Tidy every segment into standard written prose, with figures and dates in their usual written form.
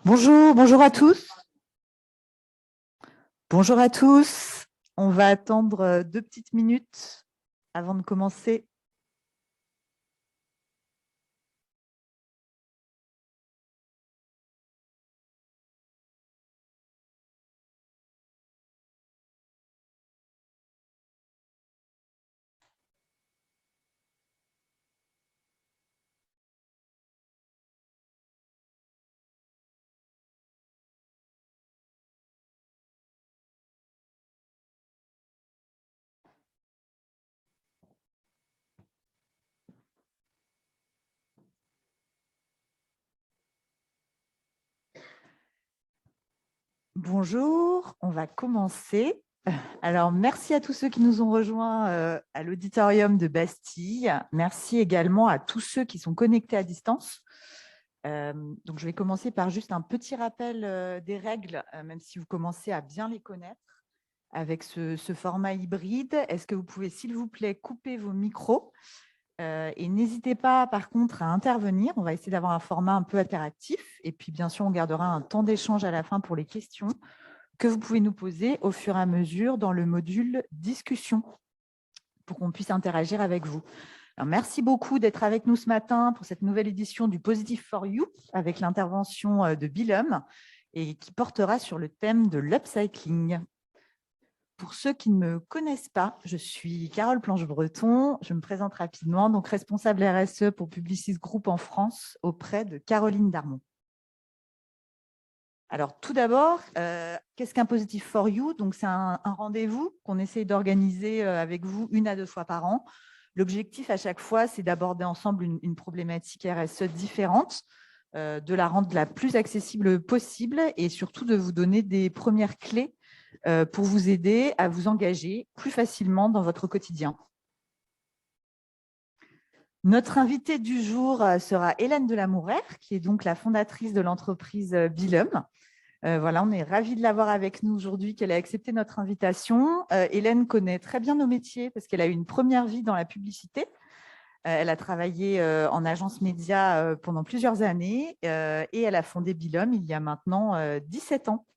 Bonjour, bonjour à tous. Bonjour à tous. On va attendre 2 petites minutes avant de commencer. Bonjour, on va commencer. Alors, merci à tous ceux qui nous ont rejoints à l'auditorium de Bastille. Merci également à tous ceux qui sont connectés à distance. Donc, je vais commencer par juste un petit rappel des règles, même si vous commencez à bien les connaître avec ce format hybride. Est-ce que vous pouvez, s'il vous plaît, couper vos micros et n'hésitez pas, par contre, à intervenir. On va essayer d'avoir un format un peu interactif. Et puis, bien sûr, on gardera un temps d'échange à la fin pour les questions que vous pouvez nous poser au fur et à mesure dans le module discussion pour qu'on puisse interagir avec vous. Alors, merci beaucoup d'être avec nous ce matin pour cette nouvelle édition du Positive for You avec l'intervention de Bilum et qui portera sur le thème de l'upcycling. Pour ceux qui ne me connaissent pas, je suis Carole Planche-Breton. Je me présente rapidement, donc responsable RSE pour Publicis Group en France auprès de Caroline Darmon. Alors, tout d'abord, qu'est-ce qu'un Positive for You? Donc, c'est un rendez-vous qu'on essaie d'organiser avec vous 1 à 2 fois par an. L'objectif à chaque fois, c'est d'aborder ensemble une problématique RSE différente, de la rendre la plus accessible possible et surtout de vous donner des premières clés pour vous aider à vous engager plus facilement dans votre quotidien. Notre invitée du jour sera Hélène Delamourère, qui est donc la fondatrice de l'entreprise Bilum. Voilà, on est ravis de l'avoir avec nous aujourd'hui, qu'elle ait accepté notre invitation. Hélène connaît très bien nos métiers parce qu'elle a eu une première vie dans la publicité. Elle a travaillé en agence média pendant plusieurs années et elle a fondé Bilum il y a maintenant 17 ans.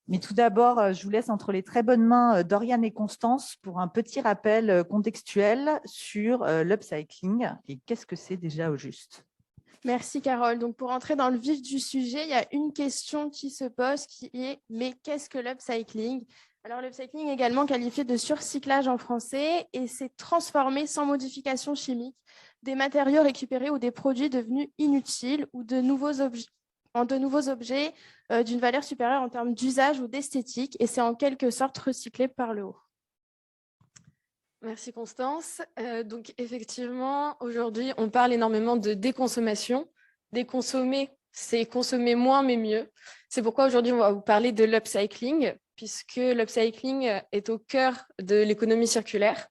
Mais tout d'abord, je vous laisse entre les très bonnes mains d'Oriane et Constance pour un petit rappel contextuel sur l'upcycling et qu'est-ce que c'est déjà au juste. Merci Carole. Donc pour entrer dans le vif du sujet, il y a une question qui se pose qui est « mais qu'est-ce que l'upcycling ?» Alors l'upcycling est également qualifié de surcyclage en français et c'est transformer sans modification chimique des matériaux récupérés ou des produits devenus inutiles ou de nouveaux objets d'une valeur supérieure en termes d'usage ou d'esthétique et c'est en quelque sorte recyclé par le haut. Merci Constance. Donc effectivement, aujourd'hui, on parle énormément de déconsommation. Déconsommer, c'est consommer moins mais mieux. C'est pourquoi aujourd'hui, on va vous parler de l'upcycling, puisque l'upcycling est au cœur de l'économie circulaire.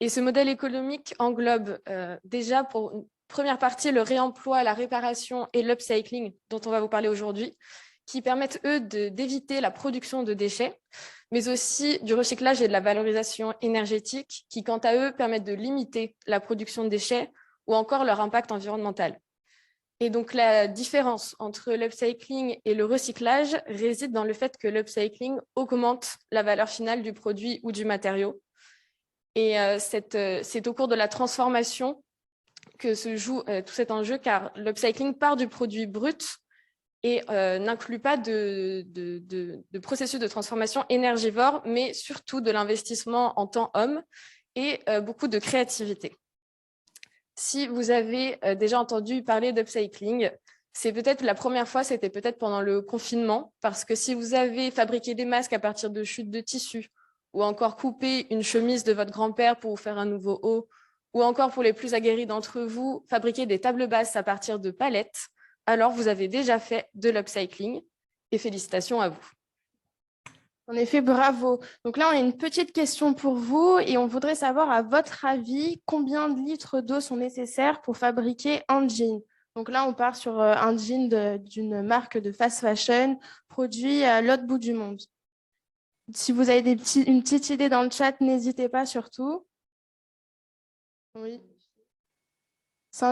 Et ce modèle économique englobe déjà pour une première partie le réemploi, la réparation et l'upcycling dont on va vous parler aujourd'hui, qui permettent, eux, d'éviter la production de déchets, mais aussi du recyclage et de la valorisation énergétique qui, quant à eux, permettent de limiter la production de déchets ou encore leur impact environnemental. Et donc, la différence entre l'upcycling et le recyclage réside dans le fait que l'upcycling augmente la valeur finale du produit ou du matériau. Et c'est au cours de la transformation que se joue tout cet enjeu, car l'upcycling part du produit brut et n'inclut pas de processus de transformation énergivore, mais surtout de l'investissement en temps homme et beaucoup de créativité. Si vous avez déjà entendu parler d'upcycling, c'est peut-être la première fois, c'était peut-être pendant le confinement, parce que si vous avez fabriqué des masques à partir de chutes de tissu, ou encore coupé une chemise de votre grand-père pour vous faire un nouveau haut, ou encore pour les plus aguerris d'entre vous, fabriquer des tables basses à partir de palettes, alors vous avez déjà fait de l'upcycling et félicitations à vous. En effet, bravo. Donc là, on a une petite question pour vous et on voudrait savoir, à votre avis, combien de litres d'eau sont nécessaires pour fabriquer un jean? Donc là, on part sur un jean d'une marque de fast fashion produit à l'autre bout du monde. Si vous avez une petite idée dans le chat, n'hésitez pas surtout. Oui.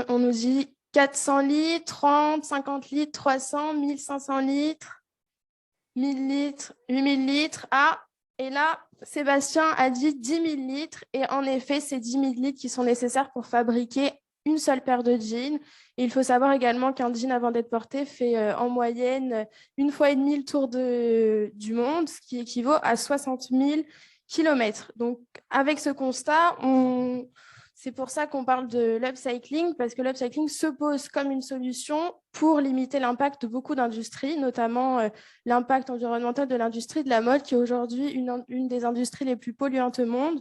On nous dit 400 litres, 30, 50 litres, 300, 1500 litres, 1000 litres, 8000 litres. Ah, et là, Sébastien a dit 10 000 litres. Et en effet, c'est 10 000 litres qui sont nécessaires pour fabriquer une seule paire de jeans. Et il faut savoir également qu'un jean, avant d'être porté, fait en moyenne 1,5 fois le tour du monde, ce qui équivaut à 60 000 kilomètres. Donc, avec ce constat, c'est pour ça qu'on parle de l'upcycling, parce que l'upcycling se pose comme une solution pour limiter l'impact de beaucoup d'industries, notamment l'impact environnemental de l'industrie de la mode, qui est aujourd'hui une des industries les plus polluantes au monde.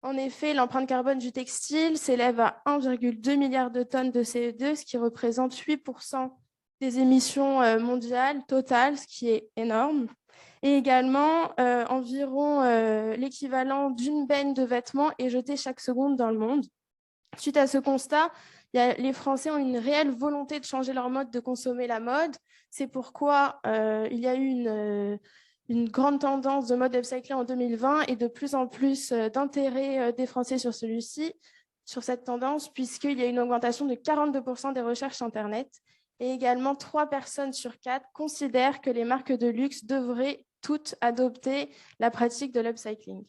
En effet, l'empreinte carbone du textile s'élève à 1,2 milliard de tonnes de CO2, ce qui représente 8% des émissions mondiales totales, ce qui est énorme. Et également, environ l'équivalent d'une benne de vêtements est jetée chaque seconde dans le monde. Suite à ce constat, les Français ont une réelle volonté de changer leur mode de consommer la mode. C'est pourquoi il y a eu une grande tendance de mode upcyclé en 2020 et de plus en plus d'intérêt des Français sur sur cette tendance, puisqu'il y a une augmentation de 42% des recherches Internet. Et également, 3 personnes sur 4 considèrent que les marques de luxe devraient toutes adopter la pratique de l'upcycling.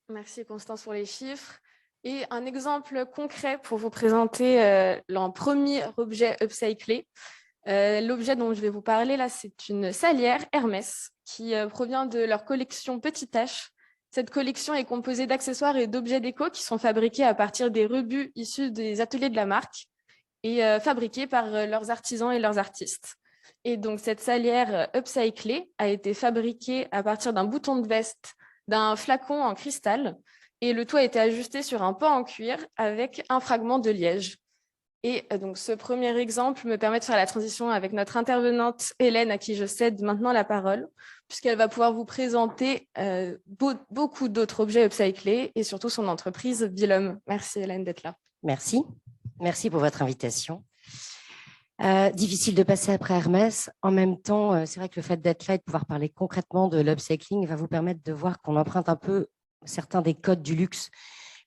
Merci Constance pour les chiffres. Et un exemple concret pour vous présenter le premier objet upcyclé. L'objet dont je vais vous parler là, c'est une salière Hermès qui provient de leur collection Petite Tache. Cette collection est composée d'accessoires et d'objets déco qui sont fabriqués à partir des rebuts issus des ateliers de la marque et fabriqués par leurs artisans et leurs artistes. Et donc cette salière upcyclée a été fabriquée à partir d'un bouton de veste, d'un flacon en cristal, et le tout a été ajusté sur un pan en cuir avec un fragment de liège. Et donc, ce premier exemple me permet de faire la transition avec notre intervenante Hélène, à qui je cède maintenant la parole, puisqu'elle va pouvoir vous présenter beaucoup d'autres objets upcyclés et surtout son entreprise Bilhomme. Merci Hélène d'être là. Merci. Merci pour votre invitation. Difficile de passer après Hermès. En même temps, c'est vrai que le fait d'être là et de pouvoir parler concrètement de l'upcycling va vous permettre de voir qu'on emprunte un peu certains des codes du luxe,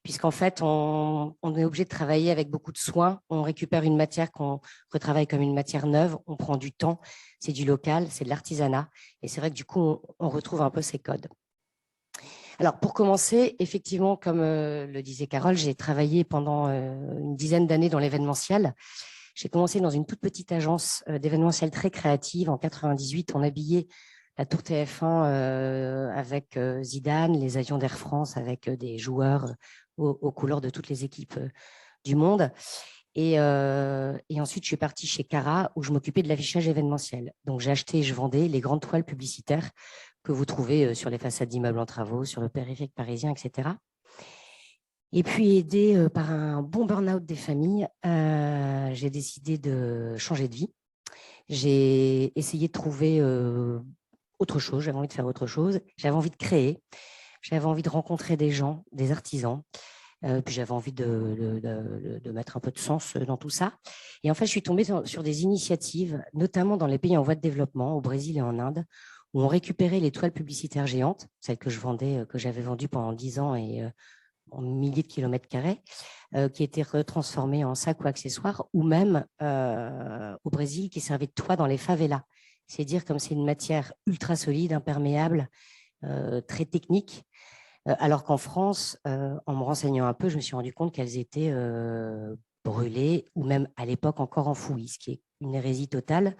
puisqu'en fait, on est obligé de travailler avec beaucoup de soin. On récupère une matière qu'on retravaille comme une matière neuve, on prend du temps, c'est du local, c'est de l'artisanat. Et c'est vrai que du coup, on retrouve un peu ces codes. Alors, pour commencer, effectivement, comme le disait Carole, j'ai travaillé pendant une dizaine d'années dans l'événementiel. J'ai commencé dans une toute petite agence d'événementiel très créative. En 98, on habillait la Tour TF1 avec Zidane, les avions d'Air France avec des joueurs aux couleurs de toutes les équipes du monde. Et ensuite, je suis partie chez Cara où je m'occupais de l'affichage événementiel. Donc, j'ai acheté et je vendais les grandes toiles publicitaires que vous trouvez sur les façades d'immeubles en travaux, sur le périphérique parisien, etc. Et puis, aidée par un bon burn-out des familles, j'ai décidé de changer de vie. J'ai essayé de trouver autre chose, j'avais envie de faire autre chose, j'avais envie de créer, j'avais envie de rencontrer des gens, des artisans, puis j'avais envie de mettre un peu de sens dans tout ça. Et en fait, je suis tombée sur des initiatives, notamment dans les pays en voie de développement, au Brésil et en Inde, où on récupérait les toiles publicitaires géantes, celles que je vendais, que j'avais vendues pendant 10 ans et en milliers de kilomètres carrés, qui étaient retransformées en sacs ou accessoires, ou même au Brésil, qui servaient de toit dans les favelas. C'est dire comme c'est une matière ultra solide, imperméable, très technique, alors qu'en France, en me renseignant un peu, je me suis rendu compte qu'elles étaient brûlées ou même à l'époque encore enfouies, ce qui est une hérésie totale,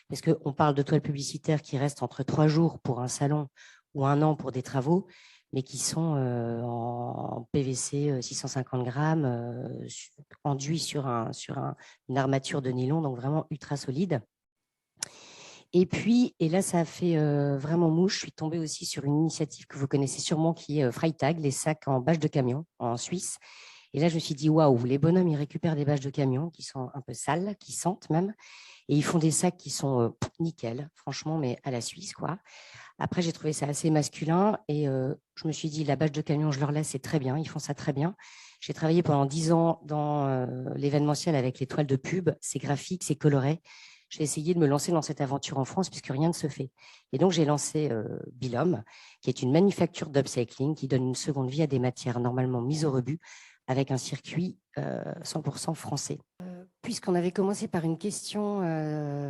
parce qu'on parle de toiles publicitaires qui restent entre 3 jours pour un salon ou 1 an pour des travaux, mais qui sont en PVC 650 grammes, enduits sur une armature de nylon, donc vraiment ultra solide. Et puis, et là, ça a fait vraiment mouche. Je suis tombée aussi sur une initiative que vous connaissez sûrement qui est Freitag, les sacs en bâche de camion en Suisse. Et là, je me suis dit, waouh, les bonhommes, ils récupèrent des bâches de camion qui sont un peu sales, qui sentent même. Et ils font des sacs qui sont nickel, franchement, mais à la Suisse, quoi. Après, j'ai trouvé ça assez masculin et je me suis dit, la bâche de camion, je leur laisse, c'est très bien, ils font ça très bien. J'ai travaillé pendant 10 ans dans l'événementiel avec les toiles de pub, c'est graphique, c'est coloré. J'ai essayé de me lancer dans cette aventure en France puisque rien ne se fait. Et donc, j'ai lancé Bilhomme, qui est une manufacture d'upcycling qui donne une seconde vie à des matières normalement mises au rebut avec un circuit 100% français. Puisqu'on avait commencé par une question,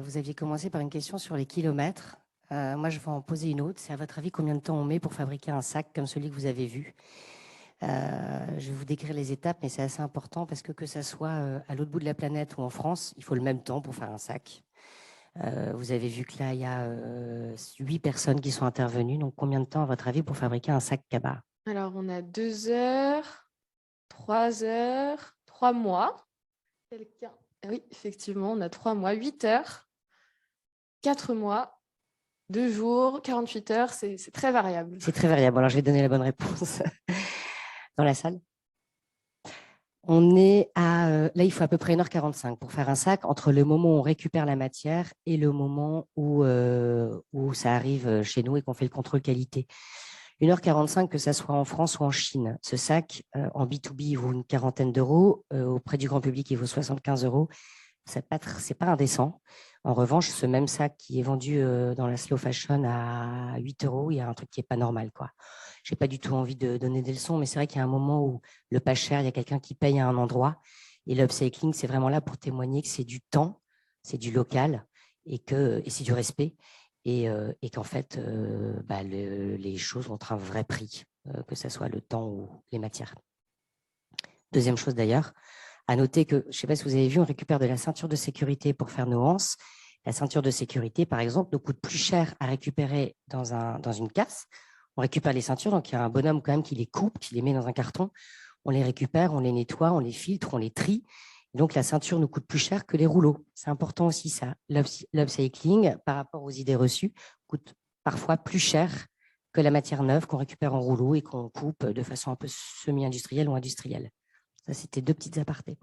vous aviez commencé par une question sur les kilomètres. Moi, je vais en poser une autre. C'est à votre avis combien de temps on met pour fabriquer un sac comme celui que vous avez vu? Je vais vous décrire les étapes, mais c'est assez important parce que ça soit à l'autre bout de la planète ou en France, il faut le même temps pour faire un sac. Vous avez vu que là, il y a 8 personnes qui sont intervenues. Donc, combien de temps, à votre avis, pour fabriquer un sac cabas? Alors, on a 2 heures, 3 heures, 3 mois. Quelqu'un? Oui, effectivement, on a 3 mois, 8 heures, 4 mois, 2 jours, 48 heures. C'est très variable. C'est très variable. Alors, je vais donner la bonne réponse dans la salle. On est là, il faut à peu près 1h45 pour faire un sac entre le moment où on récupère la matière et le moment où ça arrive chez nous et qu'on fait le contrôle qualité. 1h45, que ça soit en France ou en Chine. Ce sac, en B2B, il vaut une quarantaine d'euros. Auprès du grand public, il vaut 75 euros. C'est pas indécent. En revanche, ce même sac qui est vendu dans la slow fashion à 8 euros, il y a un truc qui n'est pas normal, quoi. Je n'ai pas du tout envie de donner des leçons, mais c'est vrai qu'il y a un moment où le pas cher, il y a quelqu'un qui paye à un endroit. Et l'upcycling, c'est vraiment là pour témoigner que c'est du temps, c'est du local et c'est du respect. Et qu'en fait, les choses ont un vrai prix, que ce soit le temps ou les matières. Deuxième chose d'ailleurs, à noter que, je ne sais pas si vous avez vu, on récupère de la ceinture de sécurité pour faire nos anses. La ceinture de sécurité, par exemple, nous coûte plus cher à récupérer dans une casse. On récupère les ceintures, donc il y a un bonhomme quand même qui les coupe, qui les met dans un carton. On les récupère, on les nettoie, on les filtre, on les trie. Donc, la ceinture nous coûte plus cher que les rouleaux. C'est important aussi, ça. L'upcycling, par rapport aux idées reçues, coûte parfois plus cher que la matière neuve qu'on récupère en rouleau et qu'on coupe de façon un peu semi-industrielle ou industrielle. Ça, c'était 2 petites apartés.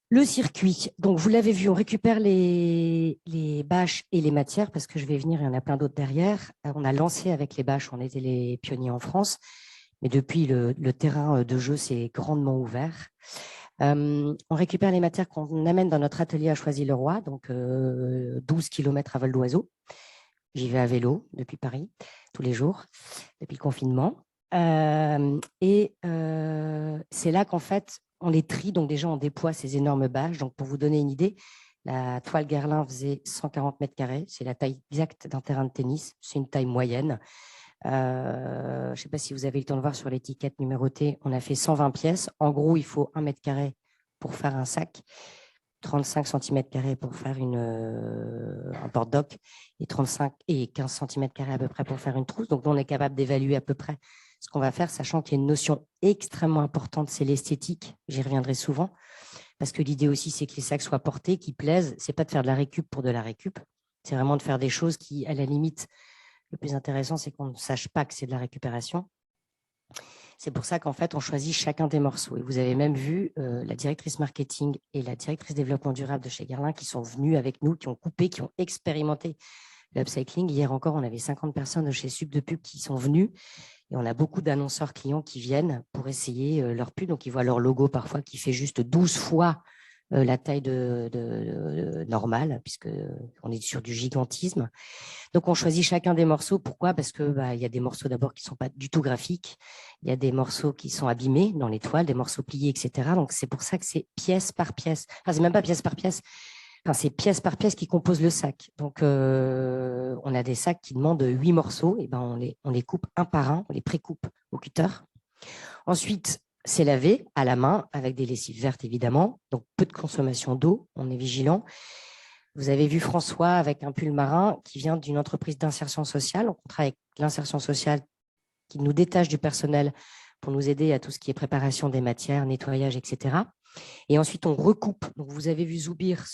Le circuit, donc vous l'avez vu, on récupère les bâches et les matières, parce que je vais venir, il y en a plein d'autres derrière. On a lancé avec les bâches, on était les pionniers en France, mais depuis, le terrain de jeu s'est grandement ouvert. On récupère les matières qu'on amène dans notre atelier à Choisy-le-Roi, donc 12 km à vol d'oiseau. J'y vais à vélo depuis Paris, tous les jours, depuis le confinement. C'est là qu'en fait, on les trie. Donc déjà, on déploie ces énormes bâches. Donc pour vous donner une idée, la toile Guerlain faisait 140 mètres carrés. C'est la taille exacte d'un terrain de tennis. C'est une taille moyenne. Je ne sais pas si vous avez eu le temps de voir sur l'étiquette numérotée, on a fait 120 pièces. En gros, il faut 1 mètre carré pour faire un sac, 35 cm² pour faire un porte-doc et 35 et 15 cm² à peu près pour faire une trousse. Donc, on est capable d'évaluer à peu près ce qu'on va faire, sachant qu'il y a une notion extrêmement importante, c'est l'esthétique. J'y reviendrai souvent, parce que l'idée aussi, c'est que les sacs soient portés, qu'ils plaisent. Ce n'est pas de faire de la récup pour de la récup. C'est vraiment de faire des choses qui, à la limite, le plus intéressant, c'est qu'on ne sache pas que c'est de la récupération. C'est pour ça qu'en fait, on choisit chacun des morceaux. Et vous avez même vu la directrice marketing et la directrice développement durable de chez Guerlain qui sont venues avec nous, qui ont coupé, qui ont expérimenté l'upcycling. Hier encore, on avait 50 personnes de chez Sub de Pub qui sont venues. Et on a beaucoup d'annonceurs clients qui viennent pour essayer leur pub. Donc, ils voient leur logo parfois qui fait juste 12 fois la taille normale, puisqu'on est sur du gigantisme. Donc, on choisit chacun des morceaux. Pourquoi? Parce qu'il y a des morceaux d'abord qui ne sont pas du tout graphiques. Il y a des morceaux qui sont abîmés dans les toiles, des morceaux pliés, etc. Donc, c'est pour ça que c'est pièce par pièce. Enfin, c'est même pas pièce par pièce. Enfin, c'est pièce par pièce qui composent le sac. Donc, on a des sacs qui demandent 8 morceaux. Et on les coupe un par un. On les pré-coupe au cutter. Ensuite, c'est lavé à la main avec des lessives vertes, évidemment. Donc, peu de consommation d'eau. On est vigilant. Vous avez vu François avec un pull marin qui vient d'une entreprise d'insertion sociale. On travaille avec l'insertion sociale qui nous détache du personnel pour nous aider à tout ce qui est préparation des matières, nettoyage, etc. Et ensuite, on recoupe. Donc, vous avez vu Zoubir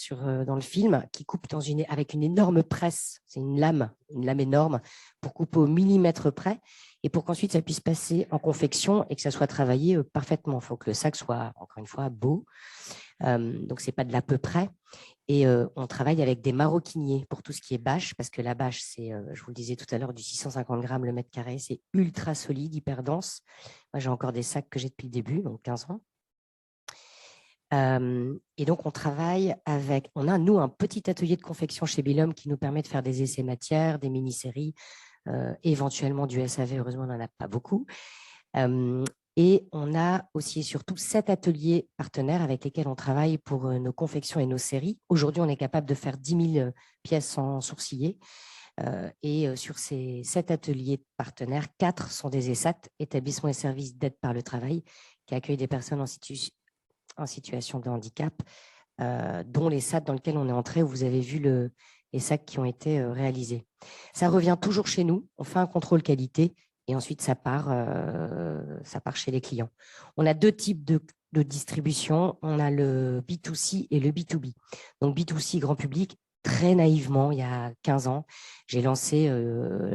dans le film qui coupe avec une énorme presse. C'est une lame énorme pour couper au millimètre près et pour qu'ensuite, ça puisse passer en confection et que ça soit travaillé parfaitement. Il faut que le sac soit, encore une fois, beau. Donc, ce n'est pas de l'à peu près. Et on travaille avec des maroquiniers pour tout ce qui est bâche, parce que la bâche, c'est, je vous le disais tout à l'heure, du 650 grammes le mètre carré. C'est ultra solide, hyper dense. Moi, j'ai encore des sacs que j'ai depuis le début, donc 15 ans. Et donc, on travaille on a, nous, un petit atelier de confection chez Billum qui nous permet de faire des essais matières, des mini-séries, éventuellement du SAV. Heureusement, on n'en a pas beaucoup. Et on a aussi et surtout 7 ateliers partenaires avec lesquels on travaille pour nos confections et nos séries. Aujourd'hui, on est capable de faire 10 000 pièces sans sourciller. Et sur ces 7 ateliers partenaires, 4 sont des ESAT, établissements et services d'aide par le travail, qui accueillent des personnes en situation de handicap, dont les SAT dans lesquels on est entré, où vous avez vu les sacs qui ont été réalisés. Ça revient toujours chez nous, on fait un contrôle qualité et ensuite ça part chez les clients. On a 2 types de distribution, on a le B2C et le B2B. Donc B2C, grand public. Très naïvement, il y a 15 ans, j'ai lancé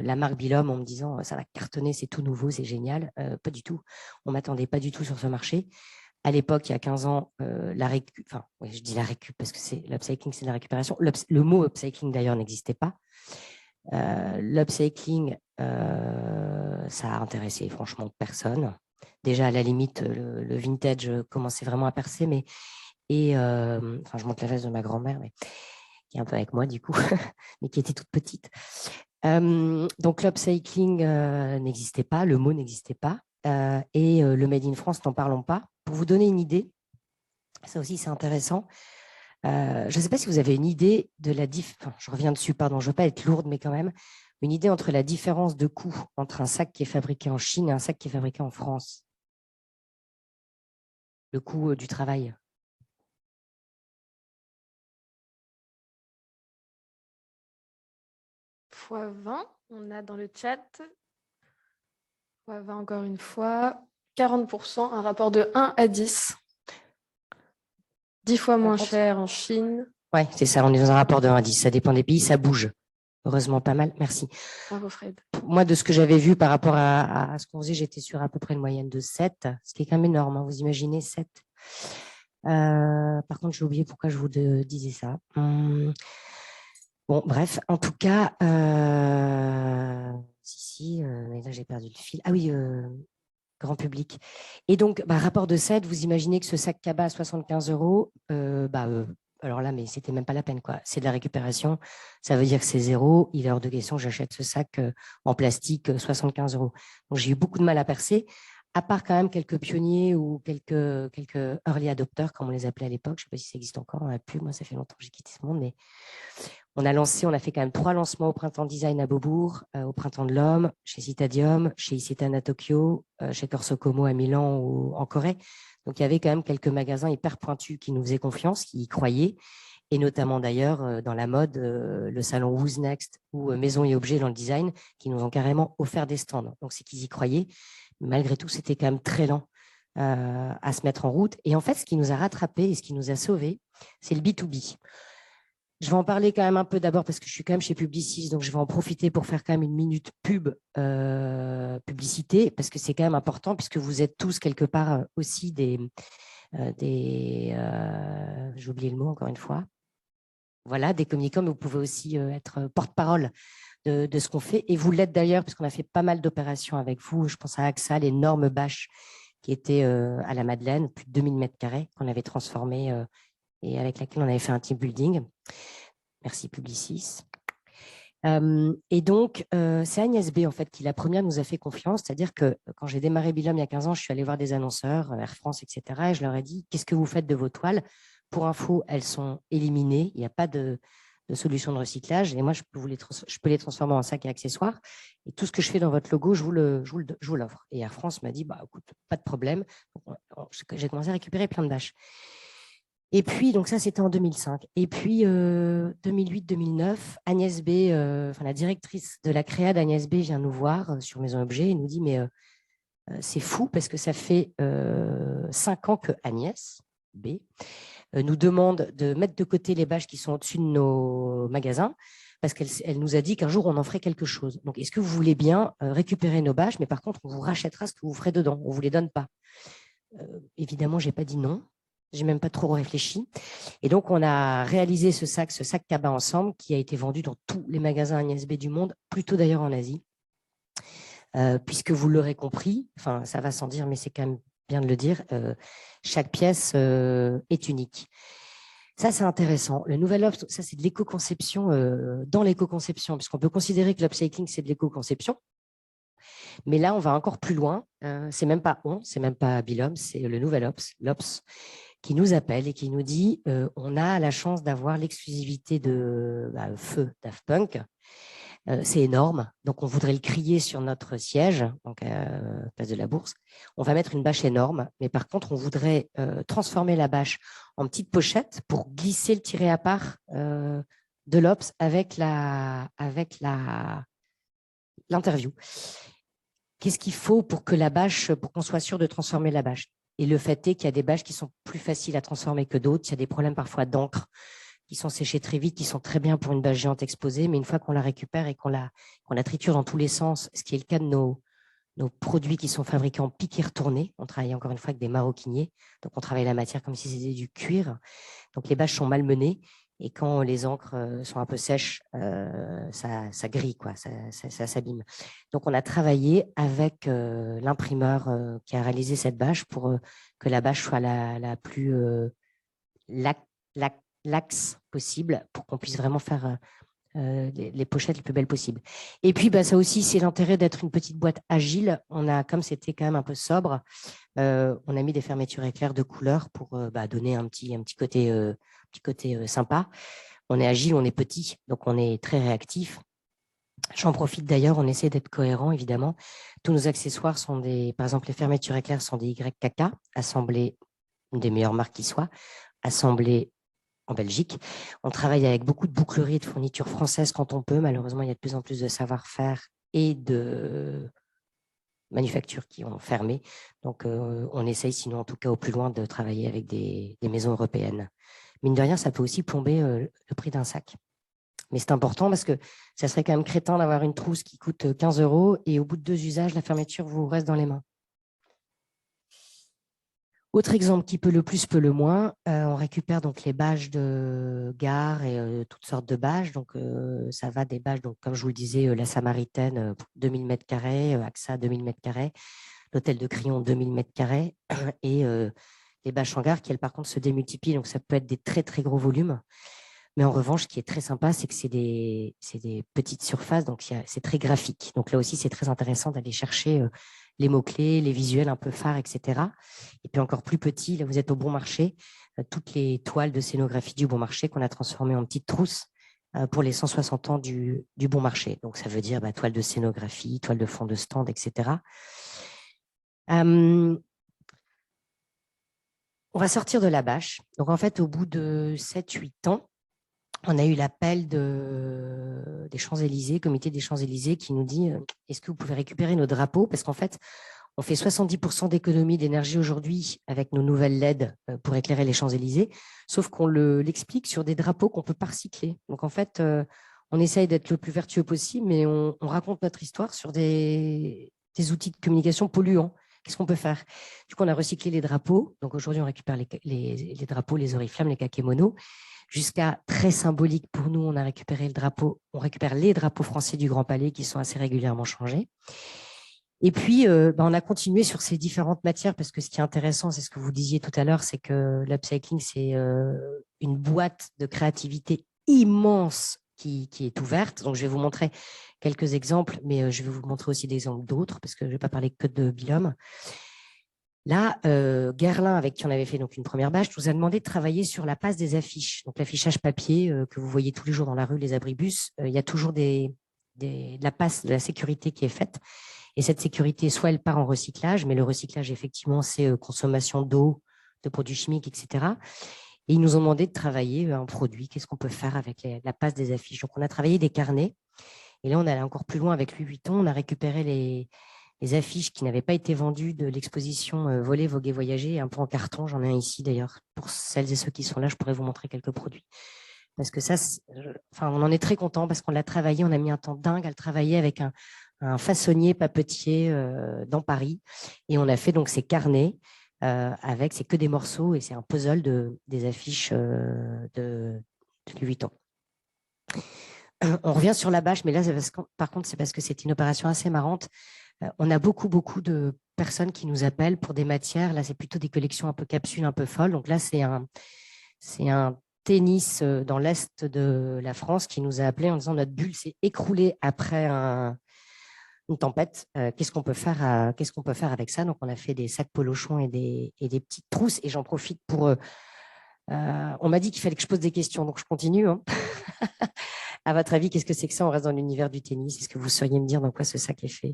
la marque Bilhomme en me disant ça va cartonner, c'est tout nouveau, c'est génial. Pas du tout. On ne m'attendait pas du tout sur ce marché. À l'époque, il y a 15 ans, je dis la récup parce que l'upcycling, c'est la récupération. Le mot upcycling, d'ailleurs, n'existait pas. L'upcycling, ça a intéressé franchement personne. Déjà, à la limite, le vintage commençait vraiment à percer, je monte la veste de ma grand-mère, qui est un peu avec moi du coup, mais qui était toute petite. Donc l'upcycling n'existait pas, le mot n'existait pas, et le Made in France, n'en parlons pas. Pour vous donner une idée, ça aussi c'est intéressant, je ne sais pas si vous avez une idée de la je reviens dessus, pardon, je ne veux pas être lourde, mais quand même, une idée entre la différence de coût entre un sac qui est fabriqué en Chine et un sac qui est fabriqué en France. Le coût du travail. Fois 20, on a dans le chat, fois 20 encore une fois, 40%, un rapport de 1 à 10. 10 fois moins cher en Chine. Oui, c'est ça, on est dans un rapport de 1 à 10, ça dépend des pays, ça bouge. Heureusement, pas mal, merci. Bravo Fred. Moi, de ce que j'avais vu par rapport à ce qu'on faisait, j'étais sur à peu près une moyenne de 7, ce qui est quand même énorme, hein, vous imaginez 7. Par contre, j'ai oublié pourquoi je vous disais ça. Bon, bref, en tout cas, mais là j'ai perdu le fil. Ah oui, grand public. Et donc, rapport de 7, vous imaginez que ce sac cabas à 75 €, alors là, mais c'était même pas la peine, quoi. C'est de la récupération, ça veut dire que c'est zéro. Il est hors de question que j'achète ce sac en plastique 75 €. Donc, j'ai eu beaucoup de mal à percer, à part quand même quelques pionniers ou quelques early adopters, comme on les appelait à l'époque. Je ne sais pas si ça existe encore, on n'a plus. Moi, ça fait longtemps que j'ai quitté ce monde, mais on a fait quand même 3 lancements au Printemps Design à Beaubourg, au Printemps de l'Homme, chez Citadium, chez Isetan à Tokyo, chez Corso Como à Milan ou en Corée. Donc, il y avait quand même quelques magasins hyper pointus qui nous faisaient confiance, qui y croyaient, et notamment d'ailleurs dans la mode, le salon Who's Next ou Maison et Objets dans le design, qui nous ont carrément offert des stands. Donc, c'est qu'ils y croyaient. Malgré tout, c'était quand même très lent à se mettre en route. Et en fait, ce qui nous a rattrapés et ce qui nous a sauvés, c'est le B2B. Je vais en parler quand même un peu d'abord parce que je suis quand même chez Publicis, donc je vais en profiter pour faire quand même une minute publicité, parce que c'est quand même important, puisque vous êtes tous quelque part aussi j'ai oublié le mot encore une fois, voilà, des communicants, mais vous pouvez aussi être porte-parole de ce qu'on fait, et vous l'êtes d'ailleurs, parce qu'on a fait pas mal d'opérations avec vous. Je pense à AXA, l'énorme bâche qui était à la Madeleine, plus de 2000 m², qu'on avait transformé et avec laquelle on avait fait un team building. Merci Publicis. Et donc, c'est Agnès B, en fait, qui la première nous a fait confiance. C'est-à-dire que quand j'ai démarré Bilhomme il y a 15 ans, je suis allée voir des annonceurs, Air France, etc. Et je leur ai dit, qu'est-ce que vous faites de vos toiles? Pour info, elles sont éliminées. Il n'y a pas de solution de recyclage. Et moi, je peux les transformer en sacs et accessoires. Et tout ce que je fais dans votre logo, je vous l'offre. Et Air France m'a dit, écoute, pas de problème. J'ai commencé à récupérer plein de bâches. Et puis, donc ça, c'était en 2005. Et puis, 2008-2009, Agnès B, la directrice de la créa d'Agnès B vient nous voir sur Maison Objet et nous dit, mais c'est fou parce que ça fait 5 ans que Agnès B nous demande de mettre de côté les bâches qui sont au-dessus de nos magasins, parce qu'elle nous a dit qu'un jour, on en ferait quelque chose. Donc, est-ce que vous voulez bien récupérer nos bâches, mais par contre, on vous rachètera ce que vous ferez dedans, on ne vous les donne pas. Évidemment, je n'ai pas dit non. Je n'ai même pas trop réfléchi. Et donc, on a réalisé ce sac cabas ensemble, qui a été vendu dans tous les magasins Agnès B du monde, plutôt d'ailleurs en Asie. Puisque vous l'aurez compris, enfin, ça va sans dire, mais c'est quand même bien de le dire, chaque pièce est unique. Ça, c'est intéressant. Le nouvel offre, ça, c'est de l'éco-conception dans l'éco-conception, puisqu'on peut considérer que l'upcycling, c'est de l'éco-conception. Mais là, on va encore plus loin. C'est même pas c'est même pas Bilom, c'est le nouvel l'Ops, qui nous appelle et qui nous dit on a la chance d'avoir l'exclusivité de Feu Daft Punk. C'est énorme, donc on voudrait le crier sur notre siège, donc place de la Bourse. On va mettre une bâche énorme, mais par contre, on voudrait transformer la bâche en petite pochette pour glisser le tiré à part de l'Ops avec l'interview. Qu'est-ce qu'il faut pour qu'on soit sûr de transformer la bâche? Et le fait est qu'il y a des bâches qui sont plus faciles à transformer que d'autres. Il y a des problèmes parfois d'encre qui sont séchés très vite, qui sont très bien pour une bâche géante exposée, mais une fois qu'on la récupère et qu'on la triture dans tous les sens, ce qui est le cas de nos produits qui sont fabriqués en piqué retourné, on travaille encore une fois avec des maroquiniers, donc on travaille la matière comme si c'était du cuir, donc les bâches sont malmenées, et quand les encres sont un peu sèches, ça grille, quoi, ça s'abîme. Donc on a travaillé avec l'imprimeur qui a réalisé cette bâche pour que la bâche soit la plus laxe possible pour qu'on puisse vraiment faire les pochettes les plus belles possibles. Et puis, ça aussi, c'est l'intérêt d'être une petite boîte agile. Comme c'était quand même un peu sobre, on a mis des fermetures éclairs de couleur pour donner un petit côté sympa. On est agile, on est petit, donc on est très réactif. J'en profite d'ailleurs, on essaie d'être cohérent, évidemment. Tous nos accessoires sont par exemple, les fermetures éclairs sont des YKK, assemblés, une des meilleures marques qui soient, assemblés en Belgique. On travaille avec beaucoup de boucleries et de fournitures françaises quand on peut. Malheureusement, il y a de plus en plus de savoir-faire et de manufactures qui ont fermé. Donc, on essaye, sinon en tout cas au plus loin, de travailler avec des maisons européennes. Mine de rien, ça peut aussi plomber le prix d'un sac. Mais c'est important parce que ça serait quand même crétin d'avoir une trousse qui coûte 15 € et au bout de 2 usages, la fermeture vous reste dans les mains. Autre exemple qui peut le plus, peut le moins, on récupère donc les bâches de gare et toutes sortes de bâches. Donc, ça va des bâches, donc, comme je vous le disais, la Samaritaine, 2000 m², AXA, 2000 m², l'hôtel de Crillon, 2000 m², et les bâches en gare qui, elles, par contre, se démultiplient. Donc, ça peut être des très, très gros volumes. Mais en revanche, ce qui est très sympa, c'est que c'est des petites surfaces, donc c'est très graphique. Donc, là aussi, c'est très intéressant d'aller chercher les mots-clés, les visuels un peu phares, etc. Et puis encore plus petit, là vous êtes au Bon Marché, toutes les toiles de scénographie du Bon Marché qu'on a transformées en petites trousses pour les 160 ans du Bon Marché. Donc ça veut dire toile de scénographie, toile de fond de stand, etc. On va sortir de la bâche. Donc en fait, au bout de 7-8 ans, on a eu l'appel des Champs-Élysées, comité des Champs-Élysées, qui nous dit est-ce que vous pouvez récupérer nos drapeaux? Parce qu'en fait, on fait 70% d'économie d'énergie aujourd'hui avec nos nouvelles LED pour éclairer les Champs-Élysées, sauf qu'on l'explique sur des drapeaux qu'on ne peut pas recycler. Donc en fait, on essaye d'être le plus vertueux possible, mais on raconte notre histoire sur des outils de communication polluants. Qu'est-ce qu'on peut faire? Du coup, on a recyclé les drapeaux. Donc aujourd'hui, on récupère les drapeaux, les oriflammes, les kakémonos. Jusqu'à très symbolique pour nous, on récupère les drapeaux français du Grand Palais qui sont assez régulièrement changés. Et puis, on a continué sur ces différentes matières parce que ce qui est intéressant, c'est ce que vous disiez tout à l'heure, c'est que l'upcycling, c'est une boîte de créativité immense qui est ouverte. Donc, je vais vous montrer quelques exemples, mais je vais vous montrer aussi des exemples d'autres parce que je ne vais pas parler que de Bilom. Là, Guerlain, avec qui on avait fait donc une première bâche, nous a demandé de travailler sur la passe des affiches. Donc, l'affichage papier que vous voyez tous les jours dans la rue, les abribus, il y a toujours la passe de la sécurité qui est faite. Et cette sécurité, soit elle part en recyclage, mais le recyclage, effectivement, c'est consommation d'eau, de produits chimiques, etc. Et ils nous ont demandé de travailler un produit. Qu'est-ce qu'on peut faire avec la passe des affiches? Donc, on a travaillé des carnets. Et là, on allait encore plus loin avec Louis Vuitton. On a récupéré les affiches qui n'avaient pas été vendues de l'exposition Voler, Voguer, Voyager, un peu en carton. J'en ai un ici d'ailleurs. Pour celles et ceux qui sont là, je pourrais vous montrer quelques produits. Parce que ça, on en est très content parce qu'on l'a travaillé. On a mis un temps dingue à le travailler avec un façonnier papetier dans Paris. Et on a fait donc ces carnets c'est que des morceaux et c'est un puzzle des affiches de Louis Vuitton. On revient sur la bâche, mais là, par contre, c'est parce que c'est une opération assez marrante. On a beaucoup de personnes qui nous appellent pour des matières. Là, c'est plutôt des collections un peu capsules, un peu folles. Donc là, c'est un tennis dans l'est de la France qui nous a appelés en disant notre bulle s'est écroulée après une tempête, qu'est-ce qu'on peut faire avec ça? Donc, on a fait des sacs polochons et des petites trousses. Et j'en profite pour... on m'a dit qu'il fallait que je pose des questions, donc je continue. Hein. À votre avis, qu'est-ce que c'est que ça? On reste dans l'univers du tennis. Est-ce que vous sauriez me dire dans quoi ce sac est fait?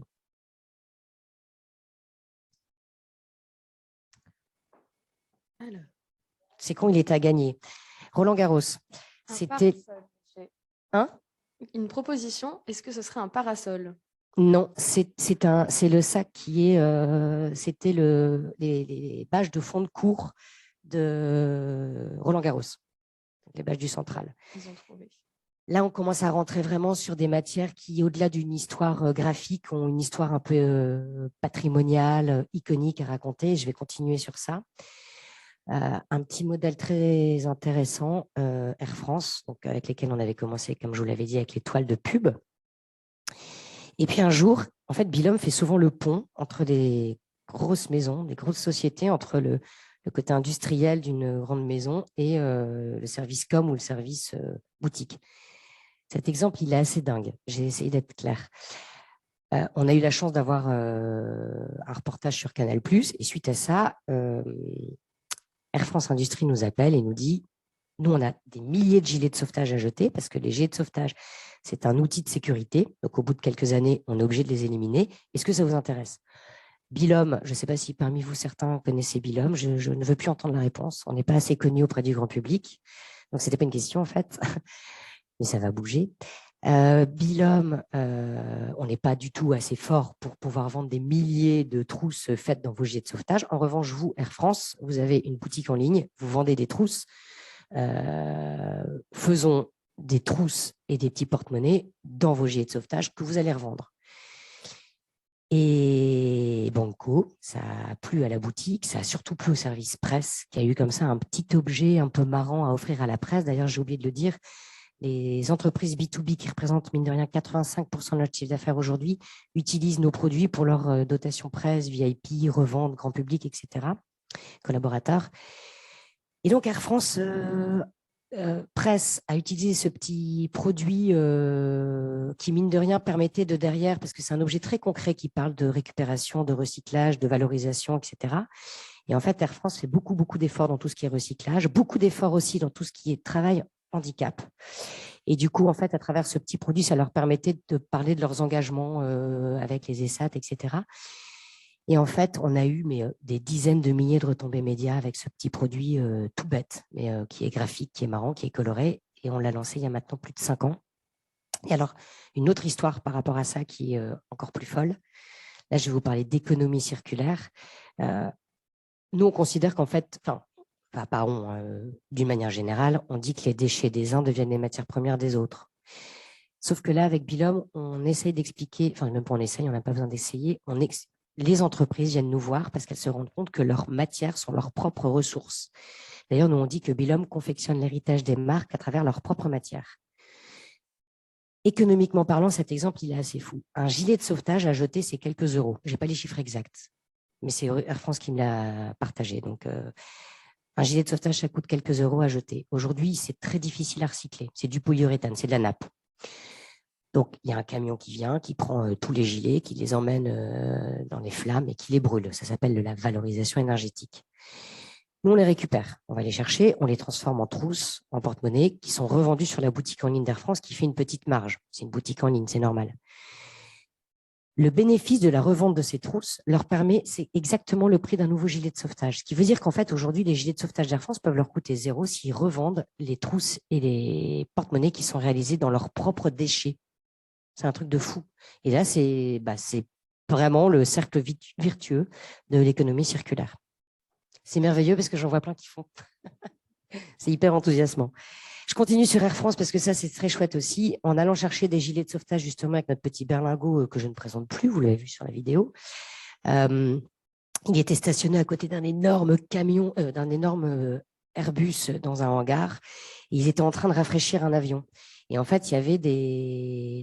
C'est quand il était à gagner. Roland Garros. C'était... Hein? Une proposition, est-ce que ce serait un parasol? Non, c'est le sac qui est... C'était les bâches de fond de cours de Roland Garros, les bâches du central. Ils ont trouvé. Là, on commence à rentrer vraiment sur des matières qui, au-delà d'une histoire graphique, ont une histoire un peu patrimoniale, iconique à raconter. Je vais continuer sur ça. Un petit modèle très intéressant, Air France, donc avec lesquels on avait commencé, comme je vous l'avais dit, avec les toiles de pub. Et puis un jour, en fait, Bilhomme fait souvent le pont entre des grosses maisons, des grosses sociétés, entre le côté industriel d'une grande maison et le service com ou le service boutique. Cet exemple, il est assez dingue. J'ai essayé d'être clair. On a eu la chance d'avoir un reportage sur Canal+, et suite à ça, Air France Industrie nous appelle et nous dit « Nous, on a des milliers de gilets de sauvetage à jeter, parce que les gilets de sauvetage, c'est un outil de sécurité. Donc, au bout de quelques années, on est obligé de les éliminer. Est-ce que ça vous intéresse ?» Bilhomme, je ne sais pas si parmi vous, certains connaissaient Bilhomme. Je ne veux plus entendre la réponse. On n'est pas assez connu auprès du grand public. Donc, ce n'était pas une question, en fait. Mais ça va bouger. Bilhomme, on n'est pas du tout assez fort pour pouvoir vendre des milliers de trousses faites dans vos gilets de sauvetage. En revanche, vous, Air France, vous avez une boutique en ligne, vous vendez des trousses. Faisons des trousses et des petits porte-monnaies dans vos gilets de sauvetage que vous allez revendre. Et banco, ça a plu à la boutique, ça a surtout plu au service presse, qui a eu comme ça un petit objet un peu marrant à offrir à la presse. D'ailleurs, j'ai oublié de le dire, les entreprises B2B qui représentent, mine de rien, 85% de notre chiffre d'affaires aujourd'hui, utilisent nos produits pour leur dotation presse, VIP, revente, grand public, etc., collaborateurs. Et donc, Air France Presse a utilisé ce petit produit qui, mine de rien, permettait de derrière, parce que c'est un objet très concret qui parle de récupération, de recyclage, de valorisation, etc. Et en fait, Air France fait beaucoup, beaucoup d'efforts dans tout ce qui est recyclage, beaucoup d'efforts aussi dans tout ce qui est travail handicap. Et du coup, en fait, à travers ce petit produit, ça leur permettait de parler de leurs engagements avec les ESAT, etc. Et en fait, on a eu des dizaines de milliers de retombées médias avec ce petit produit tout bête, mais qui est graphique, qui est marrant, qui est coloré. Et on l'a lancé il y a maintenant plus de 5 ans. Et alors, une autre histoire par rapport à ça qui est encore plus folle. Là, je vais vous parler d'économie circulaire. Nous, on considère qu'en fait, d'une manière générale, on dit que les déchets des uns deviennent les matières premières des autres. Sauf que là, avec Bilhomme, on essaye d'expliquer, enfin, même pas on essaye, on n'a pas besoin d'essayer, les entreprises viennent nous voir parce qu'elles se rendent compte que leurs matières sont leurs propres ressources. D'ailleurs, nous, on dit que Bilhomme confectionne l'héritage des marques à travers leurs propres matières. Économiquement parlant, cet exemple, il est assez fou. Un gilet de sauvetage à jeter, c'est quelques euros. Je n'ai pas les chiffres exacts, mais c'est Air France qui me l'a partagé. Donc, un gilet de sauvetage, ça coûte quelques euros à jeter. Aujourd'hui, c'est très difficile à recycler. C'est du polyuréthane, c'est de la nappe. Donc, il y a un camion qui vient, qui prend tous les gilets, qui les emmène dans les flammes et qui les brûle. Ça s'appelle de la valorisation énergétique. Nous, on les récupère. On va les chercher, on les transforme en trousses, en porte-monnaie, qui sont revendus sur la boutique en ligne d'Air France, qui fait une petite marge. C'est une boutique en ligne, c'est normal. Le bénéfice de la revente de ces trousses leur permet, c'est exactement le prix d'un nouveau gilet de sauvetage. Ce qui veut dire qu'en fait, aujourd'hui, les gilets de sauvetage d'Air France peuvent leur coûter 0 s'ils revendent les trousses et les porte-monnaies qui sont réalisés dans leurs propres déchets. C'est un truc de fou. Et là, c'est vraiment le cercle virtueux de l'économie circulaire. C'est merveilleux parce que j'en vois plein qui font. C'est hyper enthousiasmant. Je continue sur Air France parce que ça, c'est très chouette aussi. En allant chercher des gilets de sauvetage justement avec notre petit berlingot que je ne présente plus, vous l'avez vu sur la vidéo. Il était stationné à côté d'un énorme camion, d'un énorme Airbus dans un hangar. Et ils étaient en train de rafraîchir un avion. Et en fait, il y avait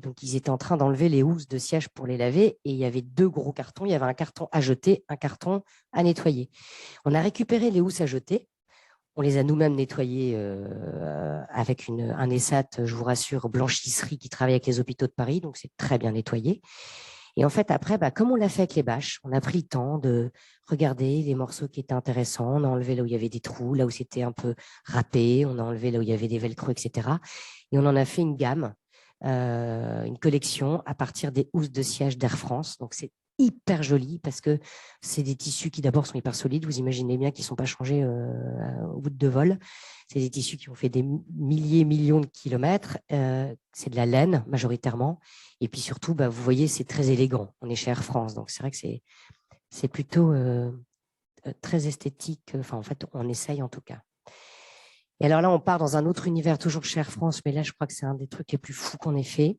donc ils étaient en train d'enlever les housses de siège pour les laver et il y avait 2 gros cartons. Il y avait un carton à jeter, un carton à nettoyer. On a récupéré les housses à jeter. On les a nous-mêmes nettoyées avec un ESAT, je vous rassure, blanchisserie qui travaille avec les hôpitaux de Paris. Donc, c'est très bien nettoyé. Et en fait, après, comme on l'a fait avec les bâches, on a pris le temps de regarder les morceaux qui étaient intéressants. On a enlevé là où il y avait des trous, là où c'était un peu râpé. On a enlevé là où il y avait des velcro, etc. Et on en a fait une gamme, une collection à partir des housses de siège d'Air France. Donc, c'est hyper joli parce que c'est des tissus qui d'abord sont hyper solides. Vous imaginez bien qu'ils ne sont pas changés au bout de 2 vols. C'est des tissus qui ont fait des milliers, millions de kilomètres. C'est de la laine majoritairement. Et puis surtout, vous voyez, c'est très élégant. On est chez Air France. Donc, c'est vrai que c'est plutôt très esthétique. Enfin, en fait, on essaye en tout cas. Et alors là, on part dans un autre univers, toujours chez Air France. Mais là, je crois que c'est un des trucs les plus fous qu'on ait fait.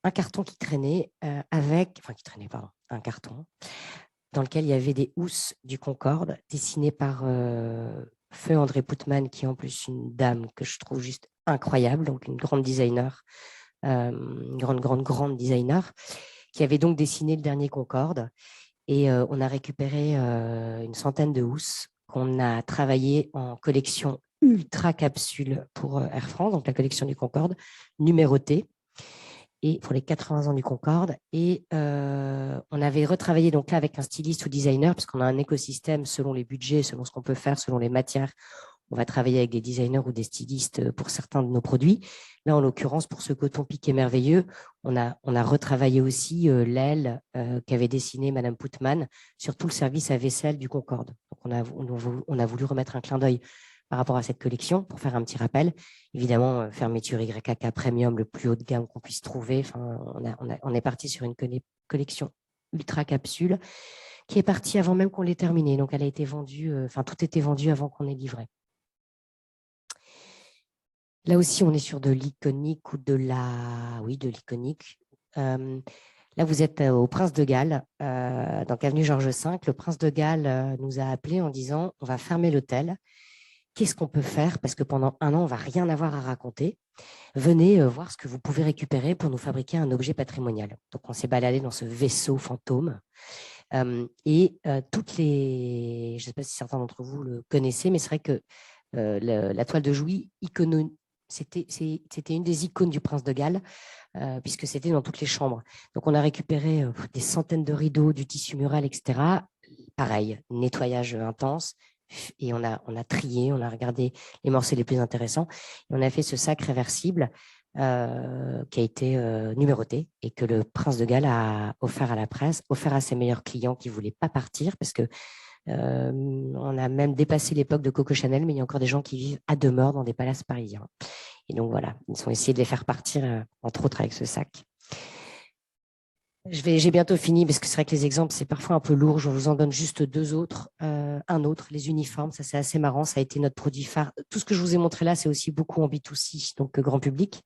Un carton qui traînait un carton dans lequel il y avait des housses du Concorde dessinées par Feu André Poutman, qui est en plus une dame que je trouve juste incroyable, donc une grande designer, une grande designer, qui avait donc dessiné le dernier Concorde. Et on a récupéré une centaine de housses qu'on a travaillé en collection ultra capsule pour Air France, donc la collection du Concorde, numérotée, et pour les 80 ans du Concorde. Et on avait retravaillé donc là avec un styliste ou designer, parce qu'on a un écosystème selon les budgets, selon ce qu'on peut faire, selon les matières. On va travailler avec des designers ou des stylistes pour certains de nos produits. Là, en l'occurrence, pour ce coton piqué merveilleux, on a retravaillé aussi l'aile qu'avait dessinée Madame Poutman sur tout le service à vaisselle du Concorde. Donc, on a voulu remettre un clin d'œil par rapport à cette collection, pour faire un petit rappel. Évidemment, fermeture YKK Premium, le plus haut de gamme qu'on puisse trouver. Enfin, on est parti sur une collection ultra capsule qui est partie avant même qu'on l'ait terminée. Donc, elle a été vendue, tout était vendu avant qu'on ait livré. Là aussi, on est sur de l'iconique ou de l'iconique. Là, vous êtes au Prince de Galles, donc avenue Georges V. Le Prince de Galles nous a appelés en disant « On va fermer l'hôtel. Qu'est-ce qu'on peut faire? Parce que pendant 1 an, on ne va rien avoir à raconter. Venez voir ce que vous pouvez récupérer pour nous fabriquer un objet patrimonial. » Donc, on s'est baladé dans ce vaisseau fantôme. Toutes les... Je ne sais pas si certains d'entre vous le connaissez, mais c'est vrai que la toile de Jouy, c'était une des icônes du Prince de Galles, puisque c'était dans toutes les chambres. Donc, on a récupéré des centaines de rideaux, du tissu mural, etc. Pareil, nettoyage intense. Et on a trié, on a regardé les morceaux les plus intéressants. Et on a fait ce sac réversible qui a été numéroté et que le Prince de Galles a offert à la presse, offert à ses meilleurs clients qui ne voulaient pas partir parce que on a même dépassé l'époque de Coco Chanel, mais il y a encore des gens qui vivent à demeure dans des palaces parisiens. Et donc voilà, ils ont essayé de les faire partir, entre autres avec ce sac. J'ai bientôt fini parce que c'est vrai que les exemples, c'est parfois un peu lourd. Je vous en donne juste 2 autres. Un autre, les uniformes, ça c'est assez marrant. Ça a été notre produit phare. Tout ce que je vous ai montré là, c'est aussi beaucoup en B2C, donc grand public.